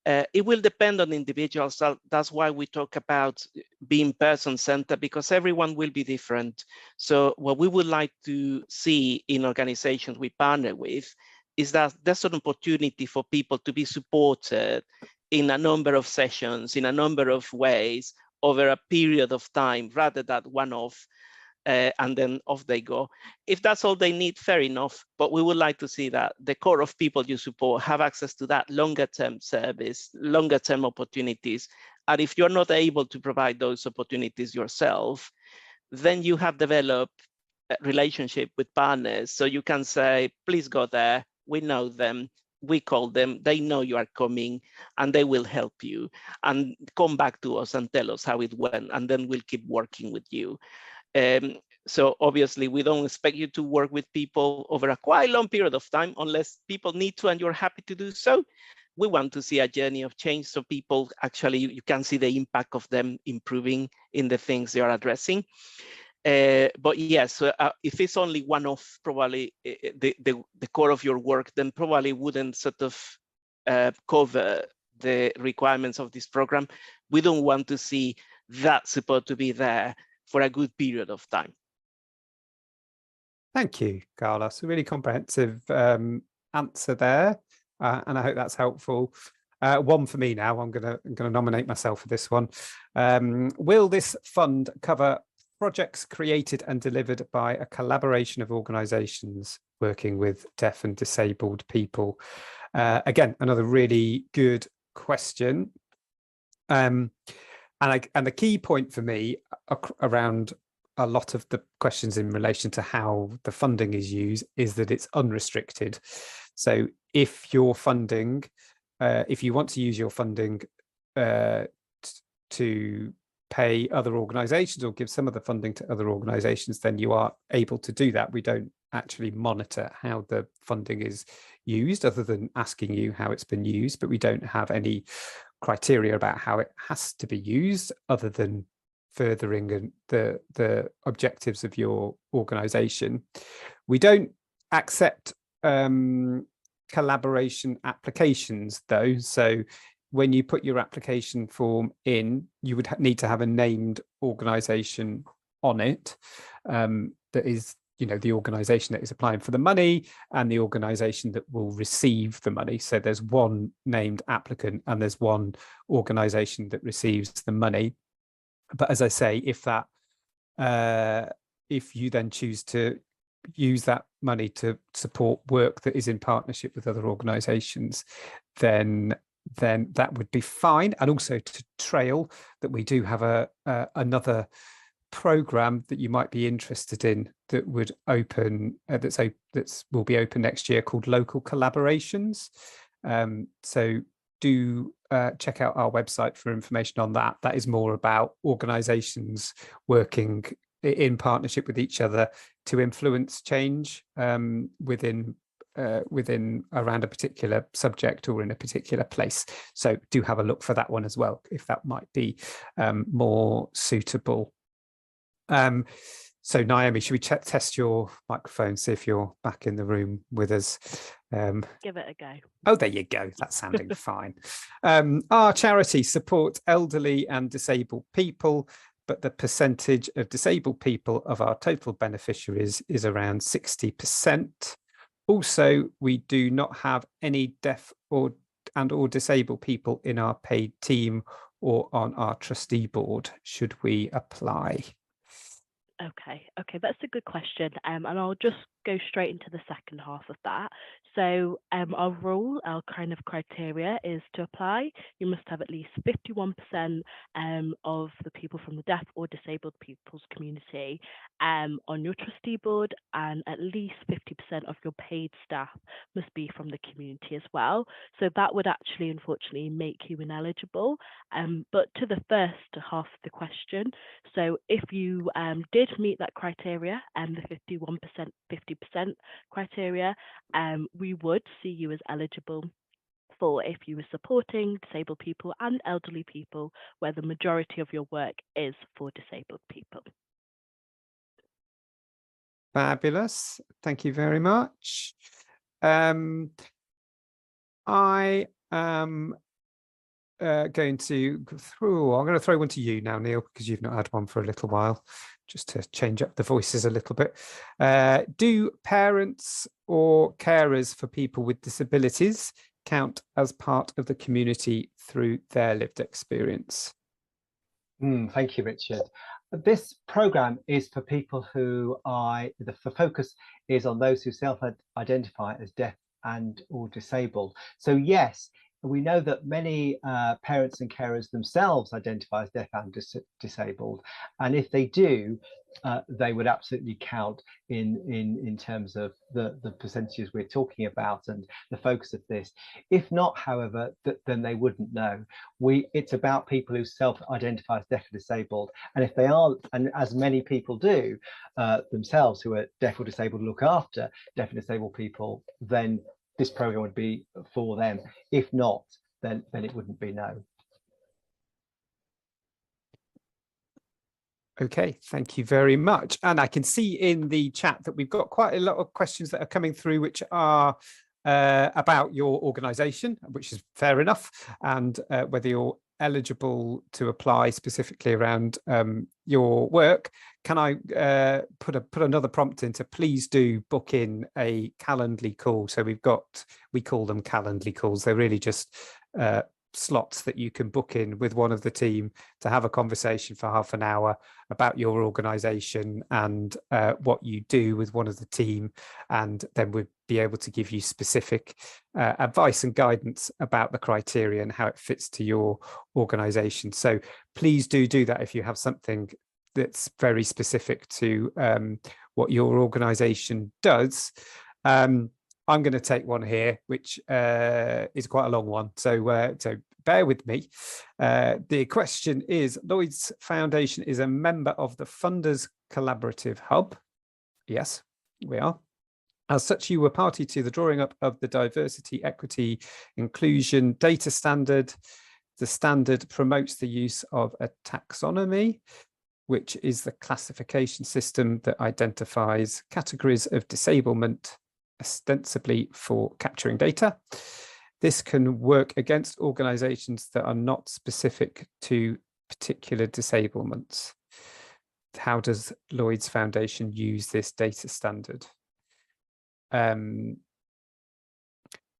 It will depend on individuals. That's why we talk about being person-centered, because everyone will be different. So what we would like to see in organizations we partner with is that there's an opportunity for people to be supported in a number of sessions, in a number of ways, over a period of time, rather than one-off, and then off they go. If that's all they need, fair enough, but we would like to see that the core of people you support have access to that longer-term service, longer-term opportunities. And if you're not able to provide those opportunities yourself, then you have developed a relationship with partners. So you can say, please go there, we know them, we call them, they know you are coming, and they will help you. And come back to us and tell us how it went, and then we'll keep working with you. So obviously, we don't expect you to work with people over a quite long period of time, unless people need to and you're happy to do so. We want to see a journey of change, so people actually, you can see the impact of them improving in the things they are addressing. But yes, if it's only one-off, probably the core of your work, then probably wouldn't sort of cover the requirements of this program. We don't want to see that support to be there for a good period of time. Thank you, Carlos. A really comprehensive answer there, and I hope that's helpful. One for me now. I'm gonna nominate myself for this one. Will this fund cover projects created and delivered by a collaboration of organisations working with deaf and disabled people? Again, another really good question. And the key point for me around a lot of the questions in relation to how the funding is used is that it's unrestricted. So if you're funding, if you want to use your funding to pay other organisations or give some of the funding to other organisations, then you are able to do that. We don't actually monitor how the funding is used other than asking you how it's been used, but we don't have any criteria about how it has to be used other than furthering the objectives of your organisation. We don't accept collaboration applications though, so when you put your application form in, you would need to have a named organisation on it that is, you know, the organisation that is applying for the money and the organisation that will receive the money. So there's one named applicant and there's one organisation that receives the money. But as I say, if you then choose to use that money to support work that is in partnership with other organisations, then that would be fine. And also to trail that we do have another program that you might be interested in that would open that will be open next year, called Local Collaborations. So do check out our website for information on that. That is more about organisations working in partnership with each other to influence change within around a particular subject or in a particular place. So do have a look for that one as well, if that might be more suitable. So Naomi, should we test your microphone, see if you're back in the room with us? Give it a go. Oh, there you go. That's sounding fine. Our charity supports elderly and disabled people, but the percentage of disabled people of our total beneficiaries is around 60%. Also, we do not have any deaf or disabled people in our paid team or on our trustee board. Should we apply? Okay, that's a good question. And I'll just go straight into the second half of that. So our rule, our kind of criteria is to apply. You must have at least 51% of the people from the deaf or disabled people's community on your trustee board, and at least 50% of your paid staff must be from the community as well. So that would actually, unfortunately, make you ineligible. But to the first half of the question, so if you did meet that criteria, the 51%, 50% criteria, we would see you as eligible for if you were supporting disabled people and elderly people, where the majority of your work is for disabled people. Fabulous. Thank you very much. I am going to I'm going to throw one to you now, Neil, because you've not had one for a little while, just to change up the voices a little bit. Do parents or carers for people with disabilities count as part of the community through their lived experience? Thank you, Richard. This programme is for people who the focus is on those who self-identify as deaf and or disabled. So yes, we know that many parents and carers themselves identify as deaf and disabled, and if they do, they would absolutely count in terms of the percentages we're talking about and the focus of this. If not, however, then they wouldn't know. It's about people who self-identify as deaf and disabled, and if they are, and as many people do themselves who are deaf or disabled, look after deaf and disabled people, then this program would be for them. If not, then it wouldn't be, no. Okay, thank you very much. And I can see in the chat that we've got quite a lot of questions that are coming through, which are about your organisation, which is fair enough, and whether you're eligible to apply specifically around your work, can I put another prompt in to please do book in a Calendly call? So we call them Calendly calls. They're really just slots that you can book in with one of the team to have a conversation for half an hour about your organisation and what you do with one of the team, and then we'd be able to give you specific advice and guidance about the criteria and how it fits to your organisation. So please do that if you have something that's very specific to what your organisation does. I'm going to take one here, which is quite a long one. So bear with me. The question is, Lloyds Foundation is a member of the Funders Collaborative Hub. Yes, we are. As such, you were party to the drawing up of the Diversity, Equity, Inclusion Data Standard. The standard promotes the use of a taxonomy, which is the classification system that identifies categories of disablement ostensibly for capturing data. This can work against organisations that are not specific to particular disablements. How does Lloyds Foundation use this data standard?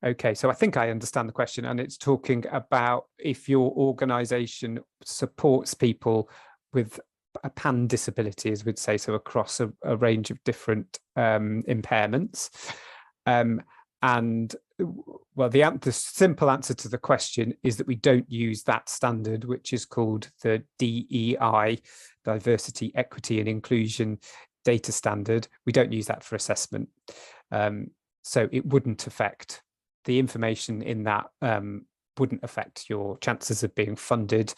Okay, so I think I understand the question, and it's talking about if your organisation supports people with a pan disability, as we'd say, so across a range of different impairments. And well, the simple answer to the question is that we don't use that standard, which is called the DEI, Diversity, Equity and Inclusion Data Standard. We don't use that for assessment. So it wouldn't affect the information in that, wouldn't affect your chances of being funded.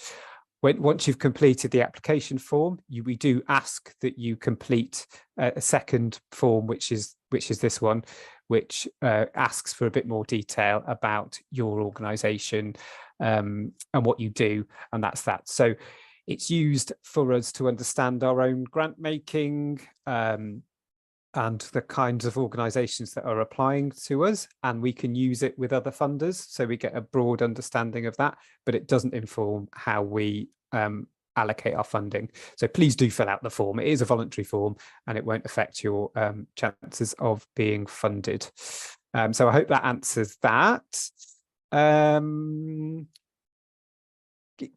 Once you've completed the application form, we do ask that you complete a second form, which is this one, which asks for a bit more detail about your organisation and what you do, and that's that. So it's used for us to understand our own grant making and the kinds of organisations that are applying to us, and we can use it with other funders, so we get a broad understanding of that, but it doesn't inform how we allocate our funding. So please do fill out the form. It is a voluntary form and it won't affect your chances of being funded. So I hope that answers that.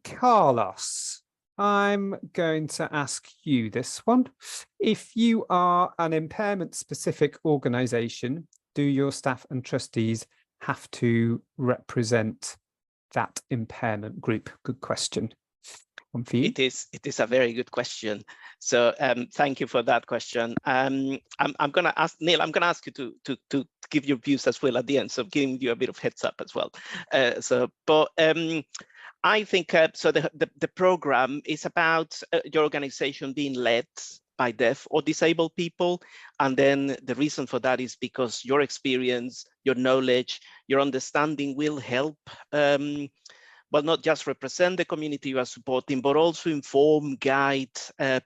Carlos, I'm going to ask you this one. If you are an impairment specific organisation, do your staff and trustees have to represent that impairment group? Good question. One for you. It is a very good question. So thank you for that question. I'm going to ask Neil. I'm going to ask you to give your views as well at the end. So giving you a bit of heads up as well. I think so. The program is about your organization being led by deaf or disabled people, and then the reason for that is because your experience, your knowledge, your understanding will help. Well, not just represent the community you are supporting, but also inform, guide,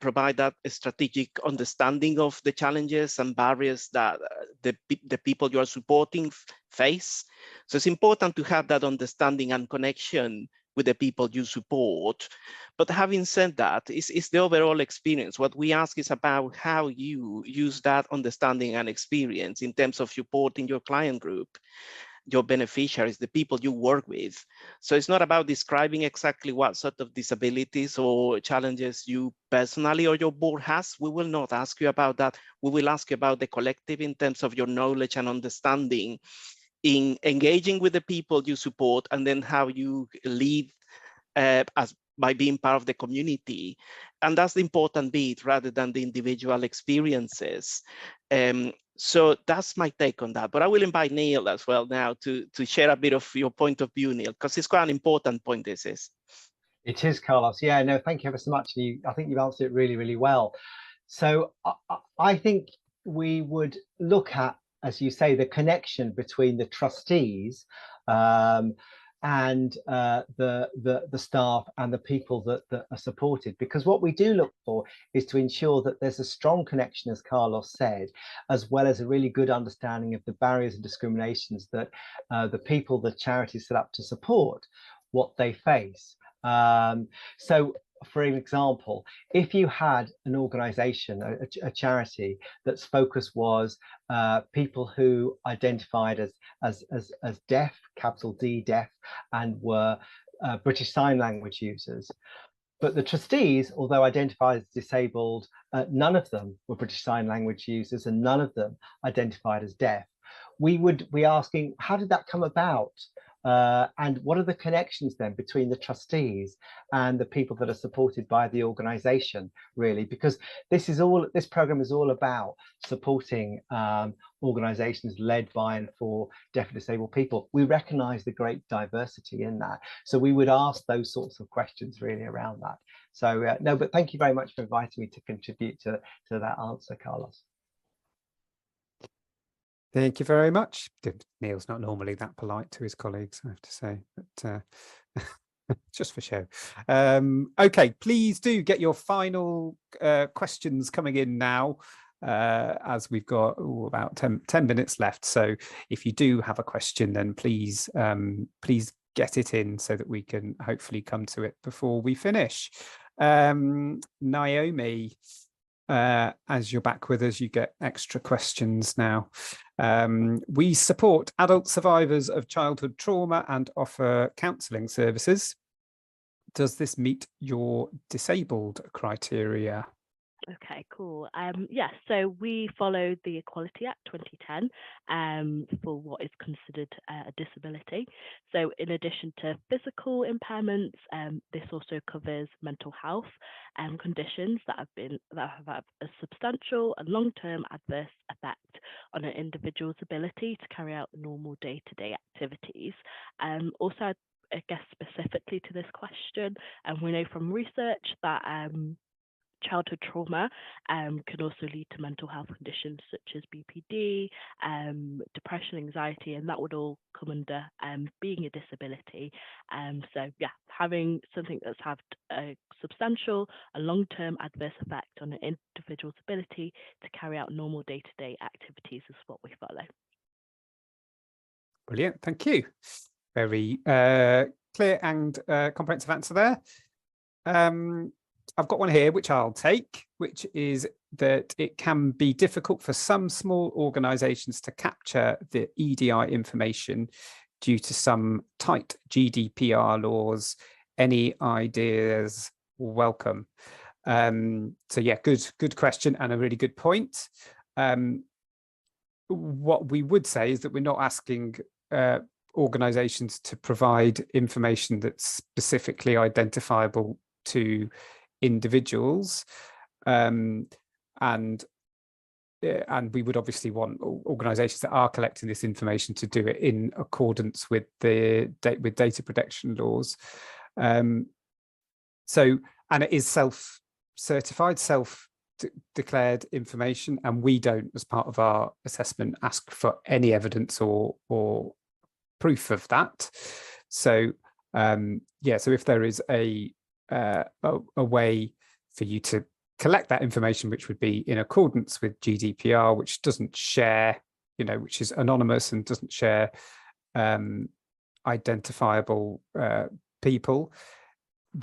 provide that strategic understanding of the challenges and barriers that the people you are supporting face. So it's important to have that understanding and connection with the people you support. But having said that, it's the overall experience. What we ask is about how you use that understanding and experience in terms of supporting your client group, your beneficiaries, the people you work with. So it's not about describing exactly what sort of disabilities or challenges you personally or your board has. We will not ask you about that. We will ask you about the collective in terms of your knowledge and understanding in engaging with the people you support, and then how you lead by being part of the community. And that's the important bit rather than the individual experiences. So that's my take on that. But I will invite Neil as well now to share a bit of your point of view, Neil, because it's quite an important point, this is. It is, Carlos. Yeah, no, thank you ever so much. I think you've answered it really, really well. So I think we would look at, as you say, the connection between the trustees and the staff and the people that are supported, because what we do look for is to ensure that there's a strong connection, as Carlos said, as well as a really good understanding of the barriers and discriminations that the people, the charities set up to support, what they face. So, for example, if you had an organisation, a charity, that's focus was people who identified as deaf, capital D, deaf, and were British Sign Language users, but the trustees, although identified as disabled, none of them were British Sign Language users, and none of them identified as deaf. We would be asking, how did that come about? And what are the connections then between the trustees and the people that are supported by the organisation, really? Because this programme is all about supporting organisations led by and for deaf and disabled people. We recognise the great diversity in that, so we would ask those sorts of questions really around that. So no, but thank you very much for inviting me to contribute to that answer, Carlos. Thank you very much. Neil's not normally that polite to his colleagues, I have to say, but just for show. Okay, please do get your final questions coming in now, as we've got about 10 minutes left. So if you do have a question, then please get it in so that we can hopefully come to it before we finish. Naomi, as you're back with us, you get extra questions now. We support adult survivors of childhood trauma and offer counselling services. Does this meet your disabled criteria? Okay, cool. Yes, so we followed the Equality Act 2010 for what is considered a disability. So in addition to physical impairments, this also covers mental health conditions that have had a substantial and long-term adverse effect on an individual's ability to carry out normal day-to-day activities. Also, I guess specifically to this question, and we know from research that childhood trauma can also lead to mental health conditions such as BPD, depression, anxiety, and that would all come under being a disability. So yeah, having something that's had a substantial and long-term adverse effect on an individual's ability to carry out normal day-to-day activities is what we follow. Brilliant, thank you. Very clear and comprehensive answer there. I've got one here which I'll take, which is that it can be difficult for some small organisations to capture the EDI information due to some tight GDPR laws. Any ideas? Welcome. So yeah, good question and a really good point. What we would say is that we're not asking organisations to provide information that's specifically identifiable to individuals, and we would obviously want organisations that are collecting this information to do it in accordance with the data protection laws. So, and it is self-certified, self-declared information, and we don't, as part of our assessment, ask for any evidence or proof of that. So yeah, so if there is a way for you to collect that information, which would be in accordance with GDPR, which doesn't share, which is anonymous and doesn't share identifiable people,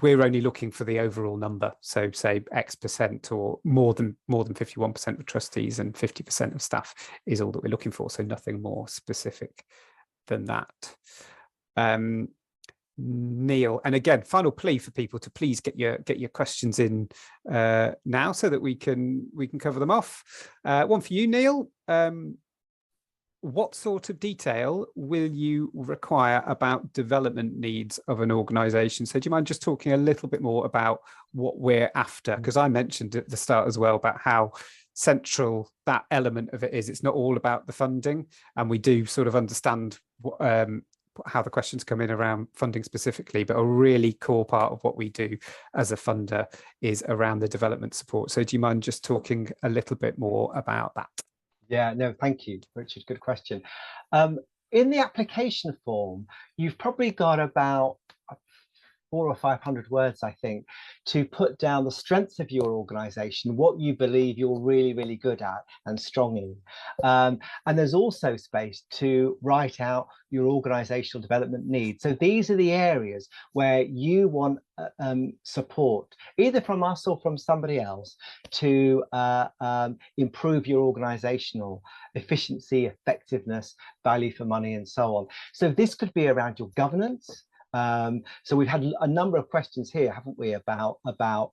we're only looking for the overall number. So say X% or more than 51% of trustees and 50% of staff is all that we're looking for. So nothing more specific than that. Neil, and again, final plea for people to please get your questions in now so that we can cover them off. One for you, Neil. What sort of detail will you require about development needs of an organisation? So do you mind just talking a little bit more about what we're after? Because I mentioned at the start as well about how central that element of it is. It's not all about the funding, and we do sort of understand what, how the questions come in around funding specifically, but a really core part of what we do as a funder is around the development support. So do you mind just talking a little bit more about that? Yeah, no, thank you, Richard. Good question. In the application form, you've probably got about 400 or 500 words, I think, to put down the strengths of your organization, what you believe you're really, really good at and strong in. And there's also space to write out your organizational development needs. So these are the areas where you want support, either from us or from somebody else, to improve your organizational efficiency, effectiveness, value for money, and so on. So this could be around your governance. So we've had a number of questions here, haven't we, about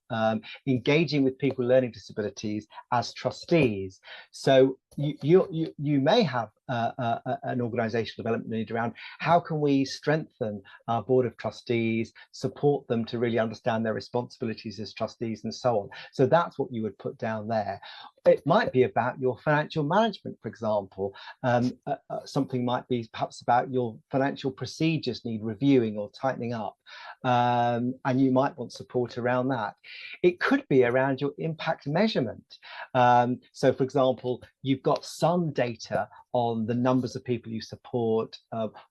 engaging with people with learning disabilities as trustees. So you may have an organizational development need around how can we strengthen our board of trustees, support them to really understand their responsibilities as trustees, and so on. So that's what you would put down there. It might be about your financial management, for example. Something might be perhaps about your financial procedures need reviewing or tightening up, and you might want support around that. It could be around your impact measurement. So, for example, you've got some data on the numbers of people you support,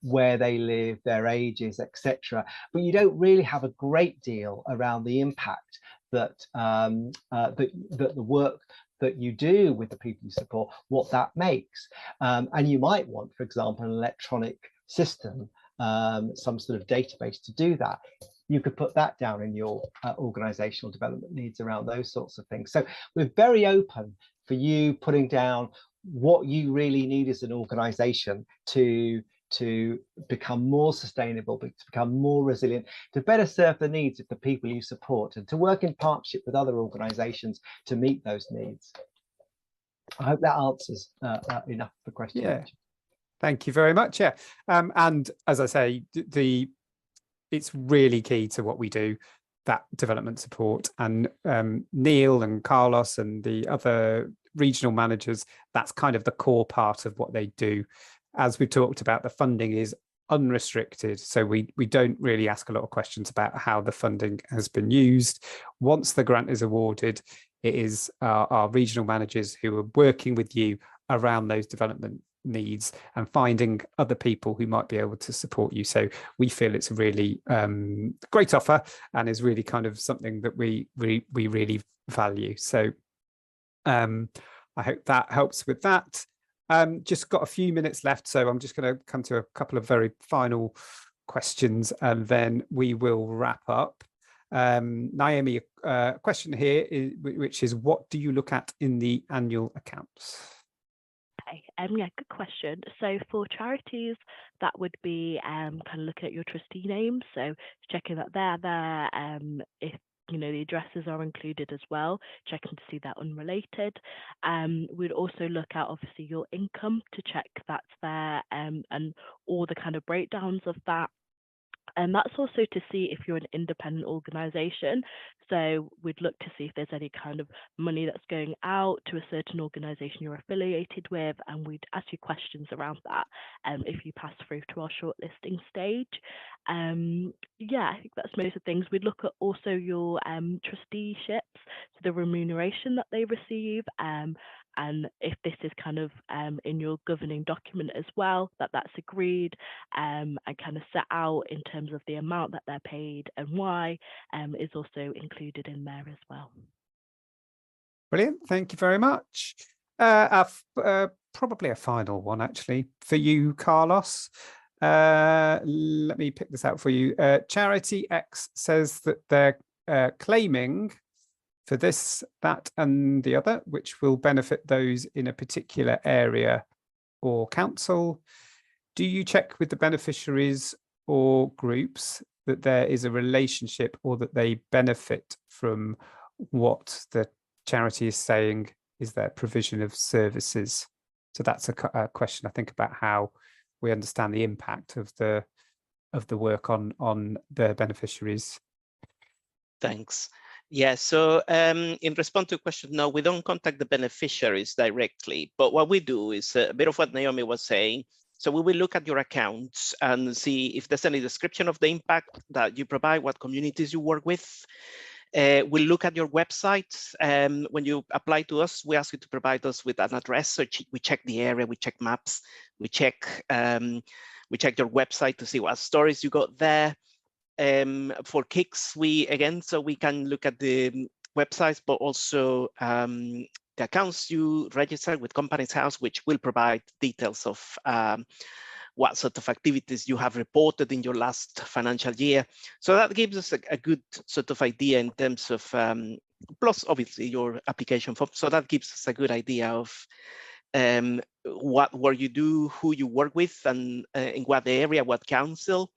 where they live, their ages, etc. But you don't really have a great deal around the impact that that the work that you do with the people you support, what that makes. And you might want, for example, an electronic system, some sort of database to do that. You could put that down in your organizational development needs around those sorts of things. So we're very open for you putting down what you really need as an organization to become more sustainable, to become more resilient, to better serve the needs of the people you support, and to work in partnership with other organizations to meet those needs. I hope that answers enough of the question. Yeah, thank you very much. Yeah, and as I say, it's really key to what we do, that development support, and Neil and Carlos and the other regional managers, that's kind of the core part of what they do. As we talked about, the funding is unrestricted, so we don't really ask a lot of questions about how the funding has been used. Once the grant is awarded, it is our regional managers who are working with you around those development needs and finding other people who might be able to support you. So we feel it's a really great offer, and is really kind of something that we really value. So I hope that helps with that. Just got a few minutes left, so I'm just going to come to a couple of very final questions, and then we will wrap up. Naomi, a question here, which is, what do you look at in the annual accounts? Okay, yeah, good question. So for charities, that would be kind of looking at your trustee names, so checking that they're there, if the addresses are included as well, checking to see they're unrelated. We'd also look at obviously your income to check that's there, and all the kind of breakdowns of that. And that's also to see if you're an independent organisation. So we'd look to see if there's any kind of money that's going out to a certain organisation you're affiliated with, and we'd ask you questions around that if you pass through to our shortlisting stage. Yeah, I think that's most of the things. We'd look at also your trusteeships, so the remuneration that they receive, and if this is kind of in your governing document as well, that's agreed, and kind of set out in terms of the amount that they're paid and why, is also included in there as well. Brilliant, thank you very much. Probably a final one actually for you, Carlos. Let me pick this out for you. Charity X says that they're claiming for this, that, and the other, which will benefit those in a particular area or council. Do you check with the beneficiaries or groups that there is a relationship, or that they benefit from what the charity is saying is their provision of services? So that's a question, I think, about how we understand the impact of the work on the beneficiaries. Thanks. Yeah, so in response to the question, no, we don't contact the beneficiaries directly, but what we do is a bit of what Naomi was saying. So we will look at your accounts and see if there's any description of the impact that you provide, what communities you work with. We'll look at your website. When you apply to us, we ask you to provide us with an address. So we check the area, we check maps, we check your website to see what stories you got there. For KICs, we can look at the websites, but also the accounts you register with Companies House, which will provide details of what sort of activities you have reported in your last financial year. So that gives us a good sort of idea in terms of, plus obviously your application form. So that gives us a good idea of what work you do, who you work with, and in what area, what council.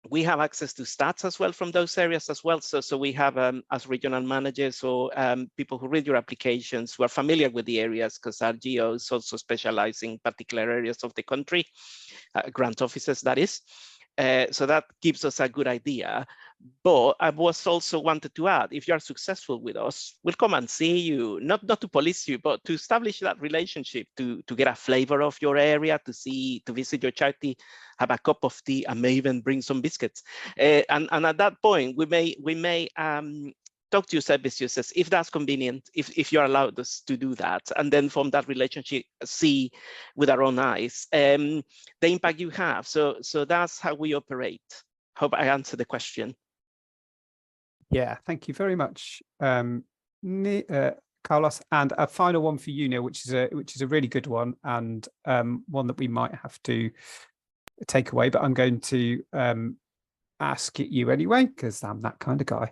We have access to stats as well from those areas as well. So we have, as regional managers or people who read your applications who are familiar with the areas, because our GOs also specialize in particular areas of the country, grant officers, that is. So that gives us a good idea. But I was also wanted to add, if you are successful with us, we'll come and see you, not to police you, but to establish that relationship, to get a flavor of your area, to visit your charity, have a cup of tea, and may even bring some biscuits. And at that point, we may talk to your service users if that's convenient, if you're allowed us to do that, and then from that relationship, see with our own eyes the impact you have. So that's how we operate. Hope I answered the question. Yeah, thank you very much, Carlos. And a final one for you, Neil, which is a really good one, and one that we might have to take away, but I'm going to ask it you anyway, because I'm that kind of guy.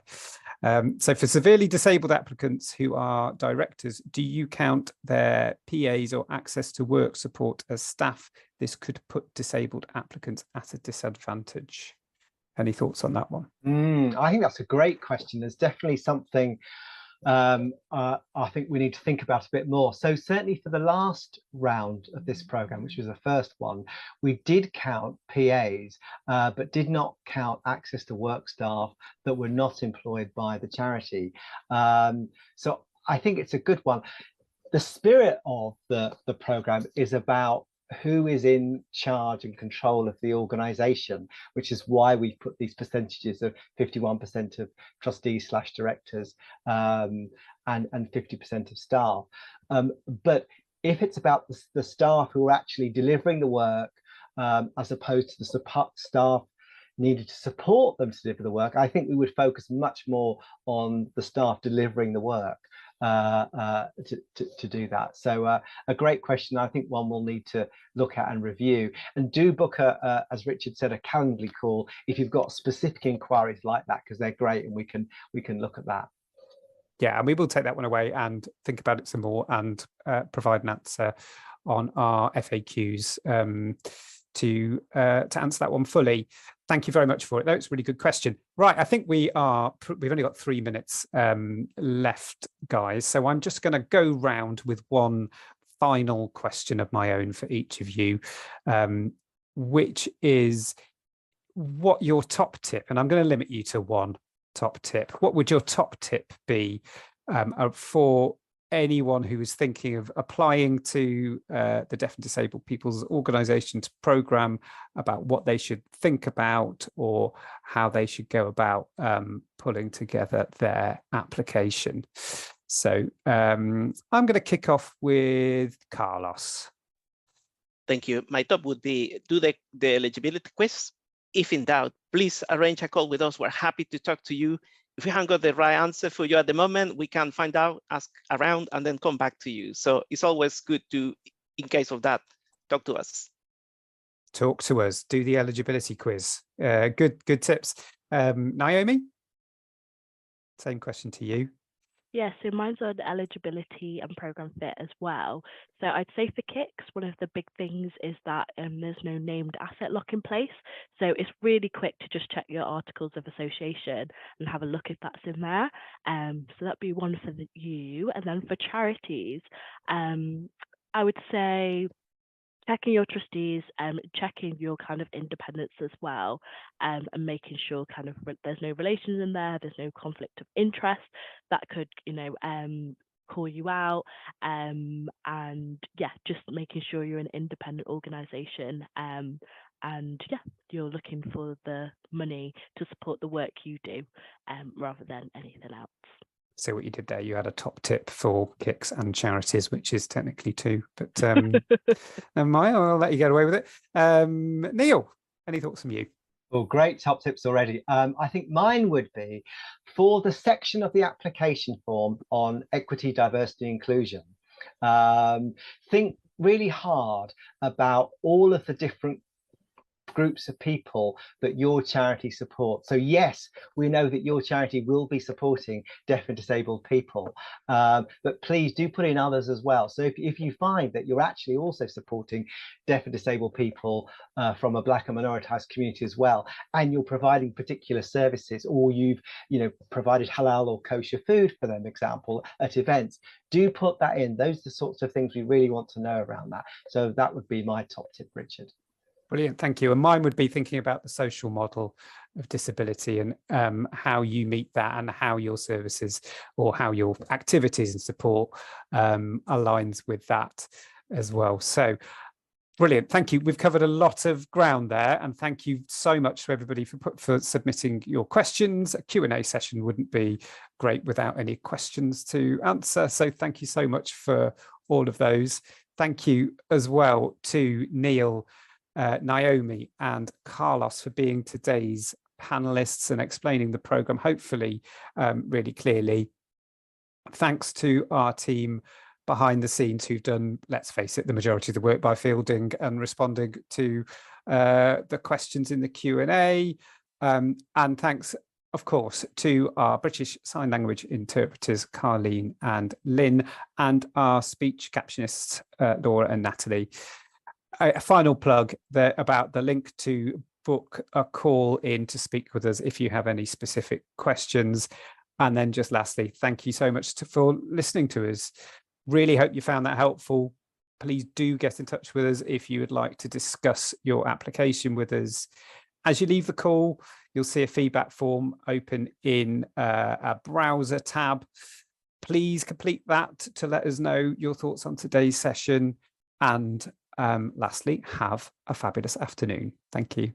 So for severely disabled applicants who are directors, do you count their PAs or access to work support as staff? This could put disabled applicants at a disadvantage. Any thoughts on that one? I think that's a great question. There's definitely something I think we need to think about a bit more. So certainly for the last round of this program, which was the first one, we did count PAs, but did not count access to work staff that were not employed by the charity. So I think it's a good one. The spirit of the program is about who is in charge and control of the organization, which is why we put these percentages of 51% of trustees / directors and 50% of staff. But if it's about the staff who are actually delivering the work, as opposed to the staff needed to support them to deliver the work, I think we would focus much more on the staff delivering the work to do that. So a great question. I think one we'll need to look at and review, and do book as Richard said, a Calendly call if you've got specific inquiries like that, because they're great and we can look at that. Yeah, and we will take that one away and think about it some more, and provide an answer on our FAQs to answer that one fully. Thank you very much for it. That's a really good question. Right, I think we've only got 3 minutes left, guys. So I'm just going to go round with one final question of my own for each of you, which is what your top tip, and I'm going to limit you to one top tip. What would your top tip be for anyone who is thinking of applying to the Deaf and Disabled People's Organisation's programme, about what they should think about or how they should go about pulling together their application? So I'm going to kick off with Carlos. Thank you. My top would be do the eligibility quiz. If in doubt, please arrange a call with us. We're happy to talk to you. If we haven't got the right answer for you at the moment, we can find out, ask around, and then come back to you. So it's always good to, in case of that, talk to us. Talk to us. Do the eligibility quiz. Good tips. Naomi, same question to you. Yeah, so mine's on eligibility and program fit as well. So I'd say for KICs, one of the big things is that there's no named asset lock in place. So it's really quick to just check your articles of association and have a look if that's in there. So that'd be one for you. And then for charities, I would say checking your trustees, checking your kind of independence as well, and making sure kind of there's no relations in there, there's no conflict of interest that could, call you out, and yeah, just making sure you're an independent organisation, and yeah, you're looking for the money to support the work you do, rather than anything else. So what you did there, you had a top tip for KICs and charities, which is technically 2, but never mind, I'll let you get away with it. Neil, any thoughts from you? Well, great top tips already. I think mine would be for the section of the application form on equity, diversity, inclusion. Think really hard about all of the different groups of people that your charity supports. So yes, we know that your charity will be supporting deaf and disabled people, but please do put in others as well. So if you find that you're actually also supporting deaf and disabled people from a Black and minoritized community as well, and you're providing particular services, or you've provided halal or kosher food for them, example, at events, do put that in. Those are the sorts of things we really want to know around that. So that would be my top tip, Richard. Brilliant, thank you. And mine would be thinking about the social model of disability and how you meet that, and how your services or how your activities and support aligns with that as well. So brilliant, thank you. We've covered a lot of ground there, and thank you so much to everybody for submitting your questions. A Q&A session wouldn't be great without any questions to answer. So thank you so much for all of those. Thank you as well to Neil, Naomi and Carlos for being today's panelists and explaining the programme, hopefully really clearly. Thanks to our team behind the scenes who've done, let's face it, the majority of the work by fielding and responding to the questions in the Q&A. And thanks, of course, to our British Sign Language interpreters, Carleen and Lynn, and our speech captionists, Laura and Natalie. A final plug there about the link to book a call in to speak with us if you have any specific questions. And then just lastly, thank you so much for listening to us. Really hope you found that helpful. Please do get in touch with us if you would like to discuss your application with us. As you leave the call, you'll see a feedback form open in a browser tab. Please complete that to let us know your thoughts on today's session. And lastly, have a fabulous afternoon. Thank you.